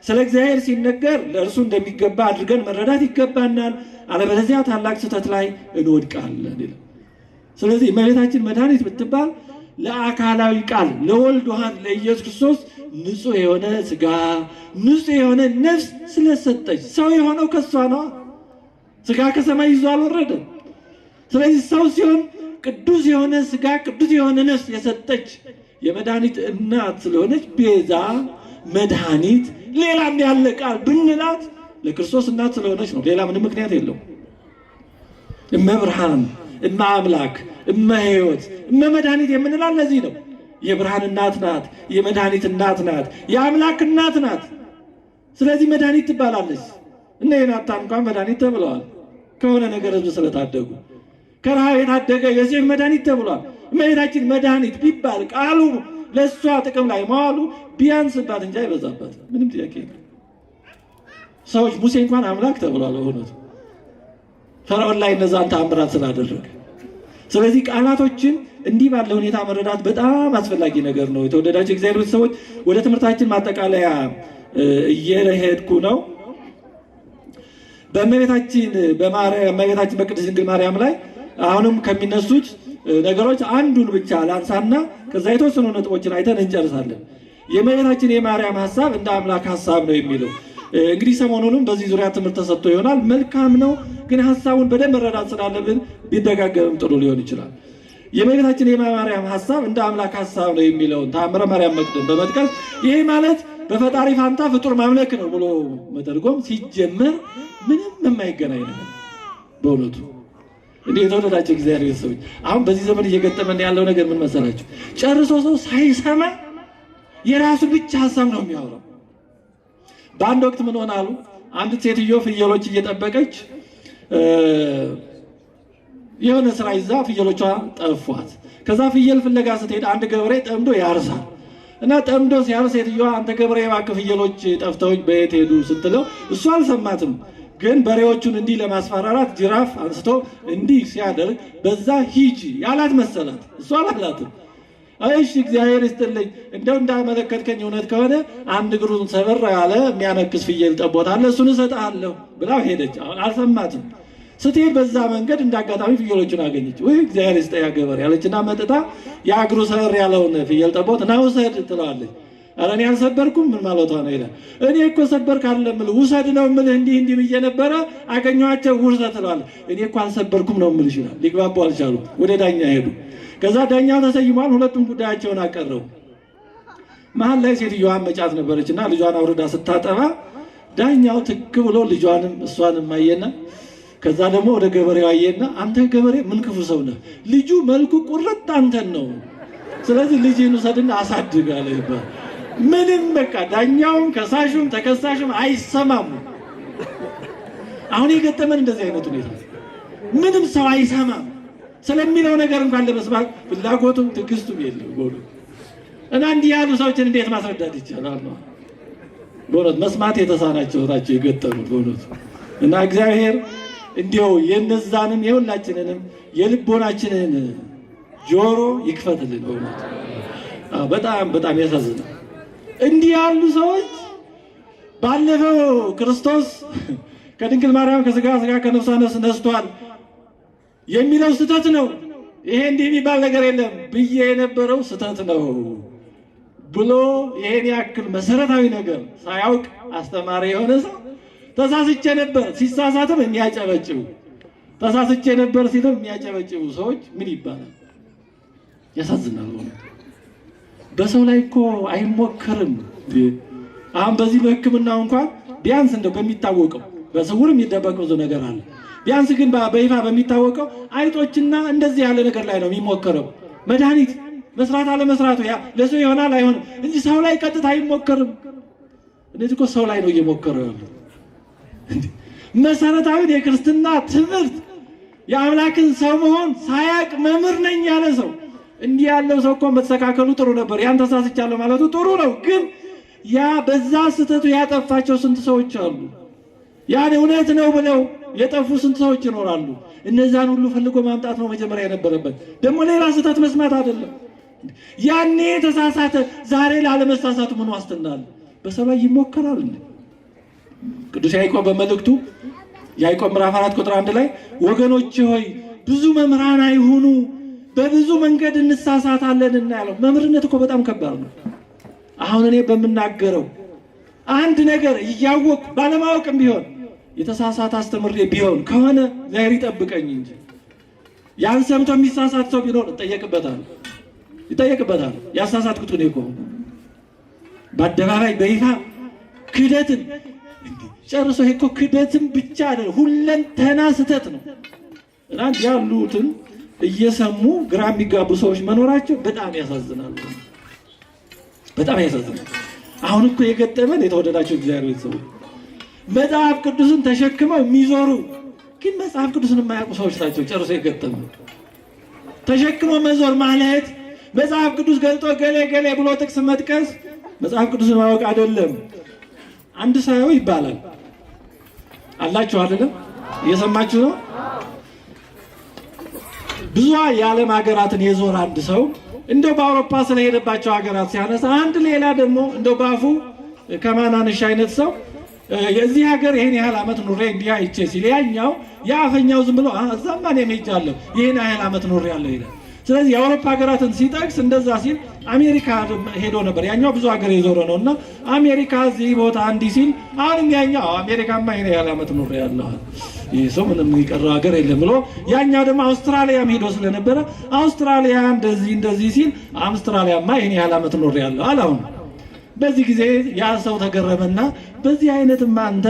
ስለ እግዚአብሔር ሲነገር ለእርሱ እንደሚገባ አድርገን መረዳት ይገባናል፣ አለበለዚያ ታላቅ ስህተት ላይ እንወድቃለን ይላል። ስለዚህ እመቤታችን መድኃኒት ብትባል ለአካላዊ ቃል ለወልድ ዋህድ ለኢየሱስ ክርስቶስ ንጹሕ የሆነ ስጋ ንጹሕ የሆነ ነፍስ ስለሰጠች ሰው የሆነው ከሷ ነው። ስጋ ከሰማይ ይዞ አልወረደም። ስለዚህ ሰው ሲሆን ቅዱስ የሆነ ስጋ ቅዱስ የሆነ ነፍስ የሰጠች የመድኃኒት እናት ስለሆነች ቤዛ መድኃኒት ሌላም ያለ ቃል ብንላት ለክርስቶስ እናት ስለሆነች ነው። ሌላ ምንም ምክንያት የለው። እመብርሃን እመ አምላክ እመ ሕይወት እመ መድኃኒት የምንላት ለዚህ ነው። የብርሃን እናት ናት፣ የመድኃኒት እናት ናት፣ የአምላክ እናት ናት። ስለዚህ መድኃኒት ትባላለች። እነ ዮናታን እንኳን መድኃኒት ተብለዋል ከሆነ ነገር ህዝብ ስለታደጉ። ከረሃብ የታደገ ዮሴፍ መድኃኒት ተብሏል። እመቤታችን መድኃኒት ቢባል ቃሉ ለእሷ ጥቅም ላይ መዋሉ ቢያንስባት እንጂ አይበዛባት። ምንም ጥያቄ የለም። ሰዎች ሙሴ እንኳን አምላክ ተብሏል በእውነቱ ፈርዖን ላይ እነዛን ተአምራት ስላደረገ። ስለዚህ ቃላቶችን እንዲህ ባለ ሁኔታ መረዳት በጣም አስፈላጊ ነገር ነው። የተወደዳችሁ እግዚአብሔር ቤተሰቦች ወደ ትምህርታችን ማጠቃለያ እየሄድኩ ነው። በእመቤታችን በቅድስት ድንግል ማርያም ላይ አሁንም ከሚነሱት ነገሮች አንዱን ብቻ ላንሳና ከዛ የተወሰኑ ነጥቦችን አይተን እንጨርሳለን። የእመቤታችን የማርያም ሐሳብ እንደ አምላክ ሐሳብ ነው የሚለው እንግዲህ ሰሞኑንም በዚህ ዙሪያ ትምህርት ተሰጥቶ ይሆናል። መልካም ነው፣ ግን ሐሳቡን በደንብ መረዳት ስላለብን ቢደጋገምም ጥሩ ሊሆን ይችላል። የእመቤታችን የማርያም ሐሳብ እንደ አምላክ ሐሳብ ነው የሚለውን ተአምረ ማርያም መቅደም በመጥቀስ ይሄ ማለት በፈጣሪ ፋንታ ፍጡር ማምለክ ነው ብሎ መተርጎም ሲጀመር ምንም የማይገናኝ ነገር በእውነቱ። እንዴ የተወደዳችሁ እግዚአብሔር ቤተሰቦች አሁን በዚህ ዘመን እየገጠመን ያለው ነገር ምን መሰላችሁ? ጨርሶ ሰው ሳይሰማ የራሱ ብቻ ሐሳብ ነው የሚያወራው። በአንድ ወቅት ምን ሆናሉ? አንድ ሴትዮ ፍየሎች እየጠበቀች የሆነ ስራ ይዛ ፍየሎቿ ጠፏት። ከዛ ፍየል ፍለጋ ስትሄድ አንድ ገበሬ ጠምዶ ያርሳል እና ጠምዶ ሲያርስ ሴትዮዋ አንተ ገበሬ እባክህ ፍየሎች ጠፍተውኝ በየት ሄዱ ስትለው እሱ አልሰማትም። ግን በሬዎቹን እንዲህ ለማስፈራራት ጅራፍ አንስቶ እንዲህ ሲያደርግ በዛ ሂጂ ያላት መሰላት። እሱ አላላትም። እሺ እግዚአብሔር ይስጥልኝ እንደው እንዳመለከትከኝ እውነት ከሆነ አንድ እግሩን ሰበር ያለ የሚያነክስ ፍየል ጠቦት አለ እሱን እሰጥሃለሁ ብላው ሄደች። አልሰማትም። ስትሄድ በዛ መንገድ እንዳጋጣሚ ፍየሎቹን አገኘች። ወይ እግዚአብሔር ይስጠያ ገበሬ ያለችና መጥታ የእግሩ ሰበር ያለውን ፍየል ጠቦት ና ውሰድ ትለዋለች። ኧረ እኔ አልሰበርኩም ምን ማለቷ ነው ይላል። እኔ እኮ ሰበርክ አይደለም የምልህ ውሰድ ነው የምልህ እንዲህ ብዬ ነበረ አገኘኋቸው ውሰድ ትለዋለች። እኔ እኮ አልሰበርኩም ነው የምልሽ ይላል። ሊግባቡ አልቻሉም። ወደ ዳኛ ሄዱ። ከዛ ዳኛው ተሰይሟል። ሁለቱም ጉዳያቸውን አቀረቡ። መሀል ላይ ሴትዮዋ መጫት ነበረችና ልጇን አውርዳ ስታጠባ ዳኛው ትክ ብሎ ልጇንም እሷንም አየና ከዛ ደግሞ ወደ ገበሬው አየና አንተ ገበሬ ምን ክፉ ሰው ነህ፣ ልጁ መልኩ ቁርጥ አንተን ነው፣ ስለዚህ ልጅህን ውሰድና አሳድግ አለ ይባል። ምንም በቃ ዳኛውም ከሳሹም ተከሳሹም አይሰማሙ። አሁን የገጠመን እንደዚህ አይነት ሁኔታ ምንም ሰው አይሰማም። ስለሚለው ነገር እንኳን ለመስማት ፍላጎቱም ትዕግስቱም የለም ጎሉ እና እንዲህ ያሉ ሰዎችን እንዴት ማስረዳት ይቻላል ነው በእውነት መስማት የተሳናቸው ናቸው የገጠሙት በእውነት። እና እግዚአብሔር እንዲያው የነዛንም የሁላችንንም የልቦናችንን ጆሮ ይክፈትልን በእውነት። በጣም በጣም ያሳዝናል። እንዲህ ያሉ ሰዎች ባለፈው ክርስቶስ ከድንግል ማርያም ከስጋ ከነፍሷ ነፍስ ነስቷል የሚለው ስተት ነው፣ ይሄ እንዲህ የሚባል ነገር የለም ብዬ የነበረው ስተት ነው ብሎ ይሄን ያክል መሰረታዊ ነገር ሳያውቅ አስተማሪ የሆነ ሰው ተሳስቼ ነበር ሲሳሳትም የሚያጨበጭቡ ተሳስቼ ነበር ሲልም የሚያጨበጭቡ ሰዎች ምን ይባላል? ያሳዝናል። በሰው ላይ እኮ አይሞከርም። አሁን በዚህ በሕክምናው እንኳን ቢያንስ እንደው በሚታወቀው በስውር የሚደበቅ ብዙ ነገር አለ። ቢያንስ ግን በይፋ በሚታወቀው አይጦችና እንደዚህ ያለ ነገር ላይ ነው የሚሞከረው። መድኃኒት መስራት አለ መስራቱ ያ ለሰው ይሆናል አይሆንም እንጂ ሰው ላይ ቀጥታ አይሞከርም። እነዚህ እኮ ሰው ላይ ነው እየሞከረው ያለው። መሰረታዊ የክርስትና ትምህርት የአምላክን ሰው መሆን ሳያቅ መምህር ነኝ ያለ ሰው እንዲህ ያለው ሰው እኮ መተካከሉ ጥሩ ነበር። ያን ተሳስቻለሁ ማለቱ ጥሩ ነው። ግን ያ በዛ ስተቱ ያጠፋቸው ስንት ሰዎች አሉ። ያን እውነት ነው ብለው የጠፉ ስንት ሰዎች ይኖራሉ። እነዛን ሁሉ ፈልጎ ማምጣት ነው መጀመሪያ የነበረበት። ደግሞ ሌላ ስተት መስማት አይደለም። ያኔ ተሳሳተ፣ ዛሬ ላለመሳሳቱ ምን ዋስትና አለ? በሰው ላይ ይሞከራል። ቅዱስ ያዕቆብ በመልእክቱ ያዕቆብ ምዕራፍ 4 ቁጥር 1 ላይ ወገኖች ሆይ ብዙ መምህራን አይሁኑ፣ በብዙ መንገድ እንሳሳታለንና ያለው። መምህርነት እኮ በጣም ከባድ ነው። አሁን እኔ በምናገረው አንድ ነገር እያወቅሁ ባለማወቅም ቢሆን የተሳሳተ አስተምሬ ቢሆን ከሆነ እግዚአብሔር ይጠብቀኝ እንጂ ያን ሰምቶ የሚሳሳት ሰው ቢኖር ይጠየቅበታል። ያሳሳትኩት እኔ እኮ በአደባባይ በይፋ ክህደትን ጨርሶ ይሄ እኮ ክህደትን ብቻ አይደለም ሁለንተና ስህተት ነው። እና ያሉትን እየሰሙ ግራ የሚጋቡ ሰዎች መኖራቸው በጣም ያሳዝናል። በጣም ያሳዝናል። አሁን እኮ የገጠመን የተወደዳቸው እግዚአብሔር ሰው መጽሐፍ ቅዱስን ተሸክመው የሚዞሩ ግን መጽሐፍ ቅዱስን የማያውቁ ሰዎች ናቸው ጨርሶ የገጠመ። ተሸክመው መዞር ማለት መጽሐፍ ቅዱስ ገልጦ ገሌ ገሌ ብሎ ጥቅስ መጥቀስ መጽሐፍ ቅዱስን ማወቅ አይደለም። አንድ ሰው ይባላል አላችሁ አይደለም? እየሰማችሁ ነው? ብዙ የዓለም ሀገራትን የዞረ አንድ ሰው እንደው በአውሮፓ ስለሄደባቸው ሀገራት ሲያነሳ አንድ ሌላ ደግሞ እንደው ባፉ ከማናነሽ አይነት ሰው የዚህ ሀገር ይሄን ያህል ዓመት ኑሬ እንዲህ አይቼ ሲል ያኛው የአፈኛው ዝም ብሎ እዛማ እኔም ሄጃለሁ ይሄን ያህል ዓመት ኑሬ ያለሁ ይላል። ስለዚህ የአውሮፓ ሀገራትን ሲጠቅስ እንደዛ ሲል አሜሪካ ሄዶ ነበር። ያኛው ብዙ ሀገር የዞረ ነው እና አሜሪካ እዚህ ቦታ እንዲህ ሲል አሁንም ያኛው አሜሪካማ ይሄን ያህል ዓመት ኑሬ ያለሁ ይህ ሰው ምንም የቀረው ሀገር የለም ብሎ ያኛው ደግሞ አውስትራሊያም ሄዶ ስለነበረ አውስትራሊያ እንደዚህ ሲል አውስትራሊያማ ይሄን ያህል ዓመት ኖር ያለው አላሁን። በዚህ ጊዜ ያ ሰው ተገረመና በዚህ አይነትማ አንተ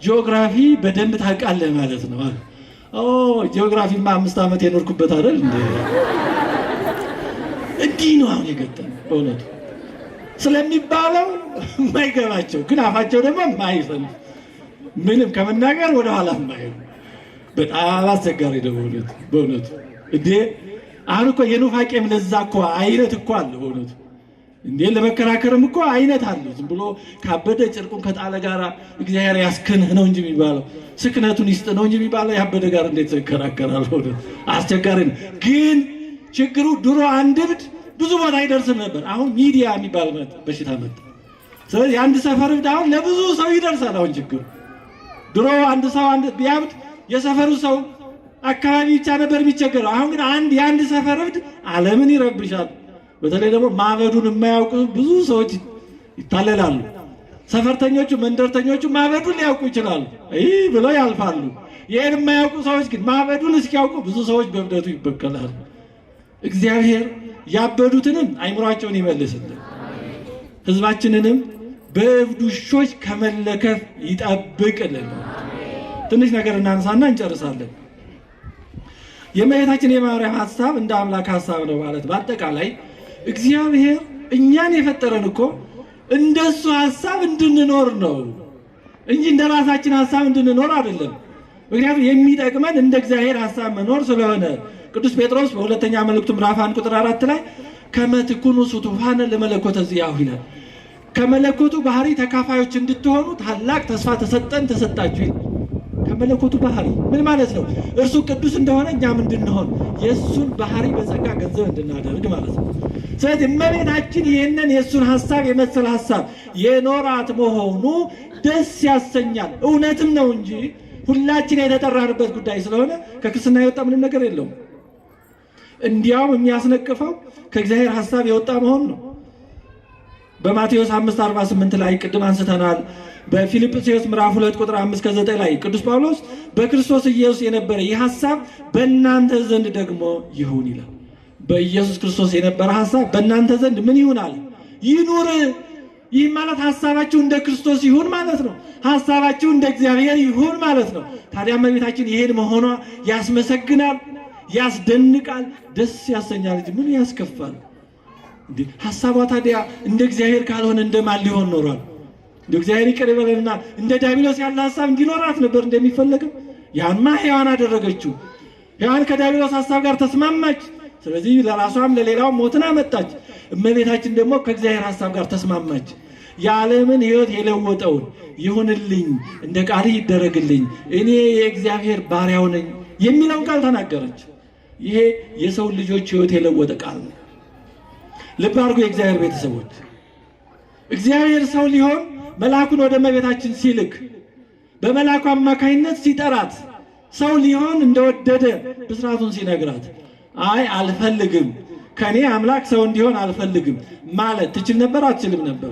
ጂኦግራፊ በደንብ ታውቃለህ ማለት ነው አለ። ጂኦግራፊማ 5 ዓመት የኖርኩበት አይደል እንዴ? እንዲህ ነው አሁን የገጠመው በእውነቱ ስለሚባለው የማይገባቸው ግን አፋቸው ደግሞ የማይሰሙ ምንም ከመናገር ወደ ኋላ የማይሉ በጣም አስቸጋሪ ነው በእውነቱ እንዴ። አሁን እኮ የኑፋቄም ለዛ እኮ አይነት እኮ አለ። ሆነቱ እንዴ ለመከራከርም እኮ አይነት አለ። ዝም ብሎ ካበደ ጨርቁን ከጣለ ጋራ እግዚአብሔር ያስክንህ ነው እንጂ የሚባለው ስክነቱን ይስጥ ነው እንጂ የሚባለው ያበደ ጋር እንዴት ይከራከራል? ሆነ አስቸጋሪ ነው። ግን ችግሩ ድሮ አንድ እብድ ብዙ ቦታ አይደርስም ነበር። አሁን ሚዲያ የሚባል በሽታ መጣ። ስለዚህ አንድ ሰፈር እብድ አሁን ለብዙ ሰው ይደርሳል። አሁን ችግሩ ድሮ አንድ ሰው ቢያብድ የሰፈሩ ሰው አካባቢ ብቻ ነበር የሚቸገረው። አሁን ግን የአንድ ሰፈር እብድ ዓለምን ይረብሻል። በተለይ ደግሞ ማበዱን የማያውቁ ብዙ ሰዎች ይታለላሉ። ሰፈርተኞቹ መንደርተኞቹ ማበዱን ሊያውቁ ይችላሉ ብለው ያልፋሉ። ይህን የማያውቁ ሰዎች ግን ማበዱን እስኪያውቁ ብዙ ሰዎች በእብደቱ ይበከላሉ። እግዚአብሔር ያበዱትንም አይምሯቸውን ይመልስልን፣ ህዝባችንንም በእብድ ውሾች ከመለከፍ ይጠብቅልን። ትንሽ ነገር እናንሳና እንጨርሳለን። የእመቤታችን የማርያም ሐሳብ እንደ አምላክ ሐሳብ ነው ማለት በአጠቃላይ እግዚአብሔር እኛን የፈጠረን እኮ እንደሱ ሐሳብ እንድንኖር ነው እንጂ እንደ ራሳችን ሐሳብ እንድንኖር አይደለም። ምክንያቱም የሚጠቅመን እንደ እግዚአብሔር ሐሳብ መኖር ስለሆነ ቅዱስ ጴጥሮስ በሁለተኛ መልእክቱ ምዕራፍ 1 ቁጥር 4 ላይ ከመ ትኩኑ ሱቱፋነ ለመለኮተ ዚአሁ ይላል። ከመለኮቱ ባህሪ ተካፋዮች እንድትሆኑ ታላቅ ተስፋ ተሰጣችሁ። ከመለኮቱ ባህሪ ምን ማለት ነው? እርሱ ቅዱስ እንደሆነ እኛም እንድንሆን የእሱን ባህሪ በጸጋ ገንዘብ እንድናደርግ ማለት ነው። ስለዚህ እመቤታችን ይህንን የእሱን ሐሳብ የመሰለ ሐሳብ የኖራት መሆኑ ደስ ያሰኛል። እውነትም ነው እንጂ ሁላችን የተጠራንበት ጉዳይ ስለሆነ ከክርስትና የወጣ ምንም ነገር የለውም። እንዲያውም የሚያስነቅፈው ከእግዚአብሔር ሐሳብ የወጣ መሆኑ ነው። በማቴዎስ 5:48 ላይ ቅድም አንስተናል። በፊልጵስዩስ ምዕራፍ 2 ቁጥር 5-9 ላይ ቅዱስ ጳውሎስ በክርስቶስ ኢየሱስ የነበረ ይህ ሐሳብ በእናንተ ዘንድ ደግሞ ይሁን ይላል። በኢየሱስ ክርስቶስ የነበረ ሐሳብ በእናንተ ዘንድ ምን ይሁናል? ይኑር። ይህ ማለት ሐሳባችሁ እንደ ክርስቶስ ይሁን ማለት ነው። ሐሳባችሁ እንደ እግዚአብሔር ይሁን ማለት ነው። ታዲያ እመቤታችን ይሄን መሆኗ ያስመሰግናል፣ ያስደንቃል፣ ደስ ያሰኛል እንጂ ምን ያስከፋል? ሐሳቧ ታዲያ እንደ እግዚአብሔር ካልሆነ እንደማን ሊሆን ኖሯል? እንደ እግዚአብሔር ይቅር ይበለንና እንደ ዲያብሎስ ያለ ሐሳብ እንዲኖራት ነበር እንደሚፈለገው። ያንማ ሔዋን አደረገችው። ሔዋን ከዲያብሎስ ሐሳብ ጋር ተስማማች። ስለዚህ ለራሷም ለሌላው ሞትን አመጣች። እመቤታችን ደግሞ ከእግዚአብሔር ሐሳብ ጋር ተስማማች። የዓለምን ሕይወት የለወጠውን ይሁንልኝ፣ እንደ ቃል ይደረግልኝ፣ እኔ የእግዚአብሔር ባሪያው ነኝ የሚለውን ቃል ተናገረች። ይሄ የሰው ልጆች ሕይወት የለወጠ ቃል ነው። ልብ አድርጎ የእግዚአብሔር ቤተሰቦች፣ እግዚአብሔር ሰው ሊሆን መልአኩን ወደ እመቤታችን ሲልክ በመልአኩ አማካይነት ሲጠራት ሰው ሊሆን እንደወደደ ብስራቱን ሲነግራት አይ አልፈልግም፣ ከኔ አምላክ ሰው እንዲሆን አልፈልግም ማለት ትችል ነበር? አትችልም ነበር?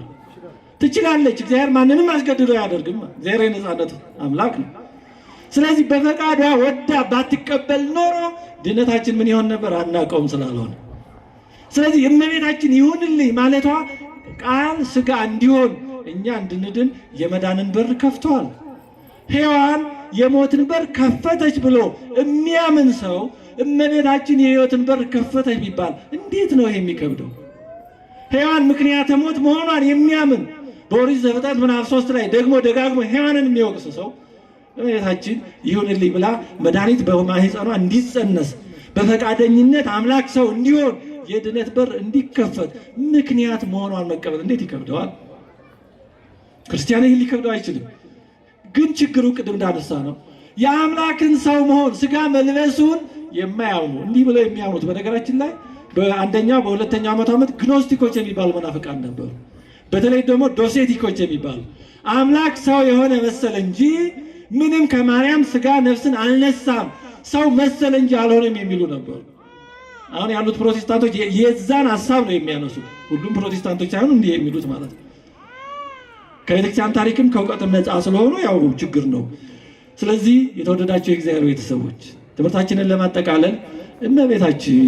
ትችላለች። እግዚአብሔር ማንንም አስገድዶ አያደርግም። እግዚአብሔር የነጻነት አምላክ ነው። ስለዚህ በፈቃዷ ወዳ ባትቀበል ኖሮ ድነታችን ምን ይሆን ነበር? አናውቀውም ስላልሆነ። ስለዚህ እመቤታችን ይሁንልኝ ማለቷ ቃል ሥጋ እንዲሆን እኛ እንድንድን የመዳንን በር ከፍተዋል። ሔዋን የሞትን በር ከፈተች ብሎ የሚያምን ሰው እመቤታችን የሕይወትን በር ከፈተች ቢባል እንዴት ነው ይሄ የሚከብደው? ሔዋን ምክንያተ ሞት መሆኗን የሚያምን በኦሪት ዘፍጥረት ምዕራፍ 3 ላይ ደግሞ ደጋግሞ ሔዋንን የሚወቅስ ሰው እመቤታችን ይሁንልኝ ብላ መድኃኒት በማኅፀኗ እንዲጸነስ በፈቃደኝነት አምላክ ሰው እንዲሆን የድነት በር እንዲከፈት ምክንያት መሆኗን መቀበል እንዴት ይከብደዋል? ክርስቲያን ይህን ሊከብደው አይችልም። ግን ችግሩ ቅድም እንዳነሳ ነው የአምላክን ሰው መሆን ሥጋ መልበሱን የማያምኑ እንዲህ ብለው የሚያምኑት በነገራችን ላይ በአንደኛው በሁለተኛው መቶ ዓመት ግኖስቲኮች የሚባሉ መናፍቃን ነበሩ። በተለይ ደግሞ ዶሴቲኮች የሚባሉ አምላክ ሰው የሆነ መሰለ እንጂ ምንም ከማርያም ሥጋ ነፍስን አልነሳም፣ ሰው መሰለ እንጂ አልሆነም የሚሉ ነበሩ። አሁን ያሉት ፕሮቴስታንቶች የዛን ሐሳብ ነው የሚያነሱት። ሁሉም ፕሮቴስታንቶች ሳይሆኑ እንዲህ የሚሉት ማለት ነው። ከቤተክርስቲያን ታሪክም ከእውቀትም ነፃ ስለሆኑ ያው ችግር ነው። ስለዚህ የተወደዳቸው የእግዚአብሔር ቤተሰቦች ትምህርታችንን ለማጠቃለል እመቤታችን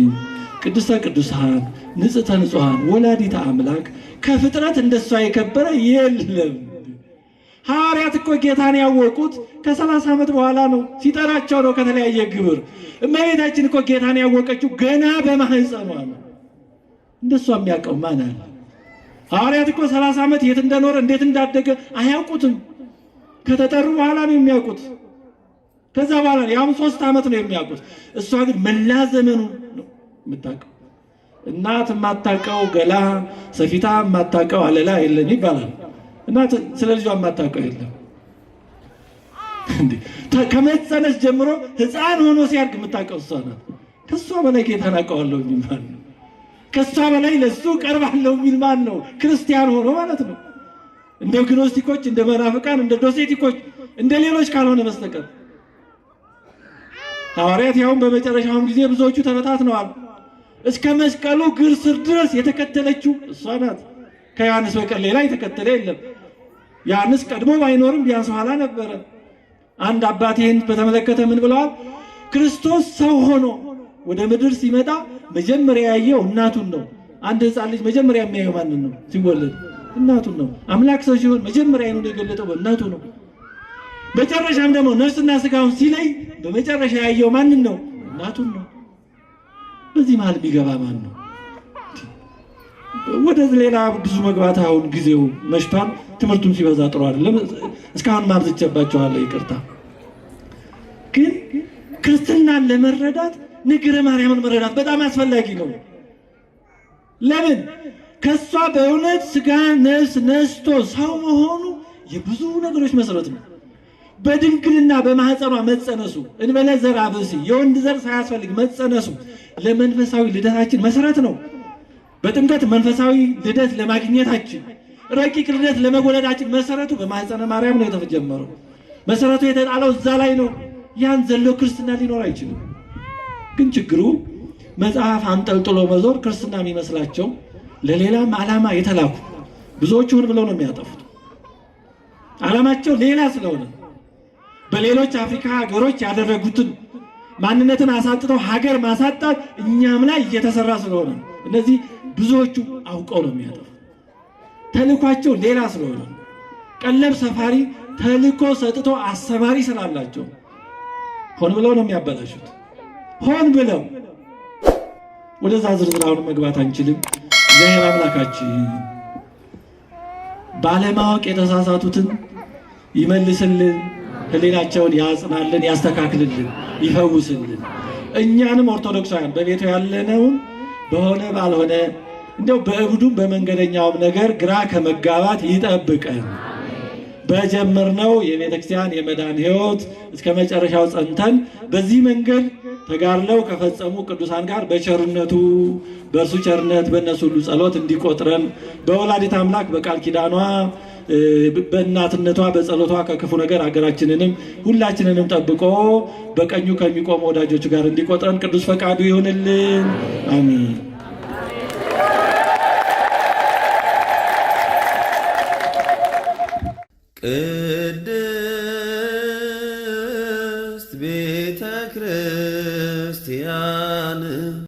ቅድስተ ቅዱሳን ንጽሕተ ንጹሐን ወላዲተ አምላክ ከፍጥረት እንደሷ የከበረ የለም። ሐዋርያት እኮ ጌታን ያወቁት ከ30 ዓመት በኋላ ነው። ሲጠራቸው ነው ከተለያየ ግብር። እመቤታችን እኮ ጌታን ያወቀችው ገና በማህፀኗ ነው። እንደሷ የሚያውቀው ማን አለ? ሐዋርያት እኮ 30 ዓመት የት እንደኖረ እንዴት እንዳደገ አያውቁትም። ከተጠሩ በኋላ ነው የሚያውቁት። ከዛ በኋላ ያም 3 ዓመት ነው የሚያውቁት። እሷ ግን መላ ዘመኑ ነው የምታውቀው። እናት የማታውቀው ገላ ሰፊታ የማታውቀው አለላ የለም ይባላል። እናት ስለ ልጇ የማታውቀው የለም። ከመጸነስ ጀምሮ ሕፃን ሆኖ ሲያድግ የምታውቀው እሷ ናት። ከእሷ በላይ ጌታን አውቀዋለሁ የሚል ማን ነው? ከእሷ በላይ ለእሱ ቀርባለሁ የሚል ማን ነው? ክርስቲያን ሆኖ ማለት ነው። እንደ ግኖስቲኮች፣ እንደ መናፍቃን፣ እንደ ዶሴቲኮች፣ እንደ ሌሎች ካልሆነ በስተቀር ሐዋርያት ያውም በመጨረሻውም ጊዜ ብዙዎቹ ተበታትነዋል። እስከ መስቀሉ ግር ስር ድረስ የተከተለችው እሷ ናት። ከዮሐንስ በቀር ሌላ የተከተለ የለም። ዮሐንስ ቀድሞ ባይኖርም ቢያንስ ኋላ ነበረ። አንድ አባት ይህን በተመለከተ ምን ብለዋል? ክርስቶስ ሰው ሆኖ ወደ ምድር ሲመጣ መጀመሪያ ያየው እናቱን ነው። አንድ ሕፃን ልጅ መጀመሪያ የሚያየው ማንን ነው? ሲወለድ እናቱን ነው። አምላክ ሰው ሲሆን መጀመሪያ አይኑን የገለጠው በእናቱ ነው። መጨረሻም ደግሞ ነፍስና ስጋውን ሲለይ በመጨረሻ ያየው ማንን ነው? እናቱን ነው። በዚህ መሃል ቢገባ ማን ነው? ወደ ሌላ ብዙ መግባት አሁን ጊዜው መሽቷል። ትምህርቱም ሲበዛ ጥሩ አይደለም። እስካሁን ማርዝቼባቸዋለሁ፣ ይቅርታ። ግን ክርስትናን ለመረዳት ነገረ ማርያምን መረዳት በጣም አስፈላጊ ነው። ለምን? ከሷ በእውነት ስጋ ነፍስ ነስቶ ሰው መሆኑ የብዙ ነገሮች መሰረት ነው። በድንግልና በማህፀኗ መጸነሱ እንበለ ዘር አብሲ የወንድ ዘር ሳያስፈልግ መጸነሱ ለመንፈሳዊ ልደታችን መሰረት ነው። በጥምቀት መንፈሳዊ ልደት ለማግኘታችን ረቂቅ ልደት ለመወለዳችን መሰረቱ በማህፀነ ማርያም ነው የተጀመረው። መሰረቱ የተጣለው እዛ ላይ ነው። ያን ዘሎ ክርስትና ሊኖር አይችልም። ግን ችግሩ መጽሐፍ አንጠልጥሎ መዞር ክርስትና የሚመስላቸው ለሌላም ዓላማ የተላኩ ብዙዎቹ ሆን ብለው ነው የሚያጠፉት። ዓላማቸው ሌላ ስለሆነ በሌሎች አፍሪካ ሀገሮች ያደረጉትን ማንነትን አሳጥተው ሀገር ማሳጣት እኛም ላይ እየተሰራ ስለሆነ እነዚህ ብዙዎቹ አውቀው ነው የሚያጠፉት። ተልኳቸው ሌላ ስለሆነ ቀለብ ሰፋሪ ተልኮ ሰጥቶ አሰማሪ ስላላቸው ሆን ብለው ነው የሚያበላሹት። ሆን ብለው ወደዛ ዝርዝር አሁን መግባት አንችልም። እግዚአብሔር አምላካችን ባለማወቅ የተሳሳቱትን ይመልስልን፣ ሕሊናቸውን ያጽናልን፣ ያስተካክልልን፣ ይፈውስልን። እኛንም ኦርቶዶክሳውያን በቤቱ ያለነውን በሆነ ባልሆነ እንደው በእብዱም በመንገደኛውም ነገር ግራ ከመጋባት ይጠብቀን። በጀመርነው የቤተክርስቲያን የመዳን ሕይወት እስከ መጨረሻው ጸንተን በዚህ መንገድ ተጋድለው ከፈጸሙ ቅዱሳን ጋር በቸርነቱ በእርሱ ቸርነት በእነሱ ሁሉ ጸሎት እንዲቆጥረን በወላዲት አምላክ በቃል ኪዳኗ በእናትነቷ በጸሎቷ ከክፉ ነገር አገራችንንም ሁላችንንም ጠብቆ በቀኙ ከሚቆሙ ወዳጆቹ ጋር እንዲቆጥረን ቅዱስ ፈቃዱ ይሁንልን። አሜን። ቅዱስ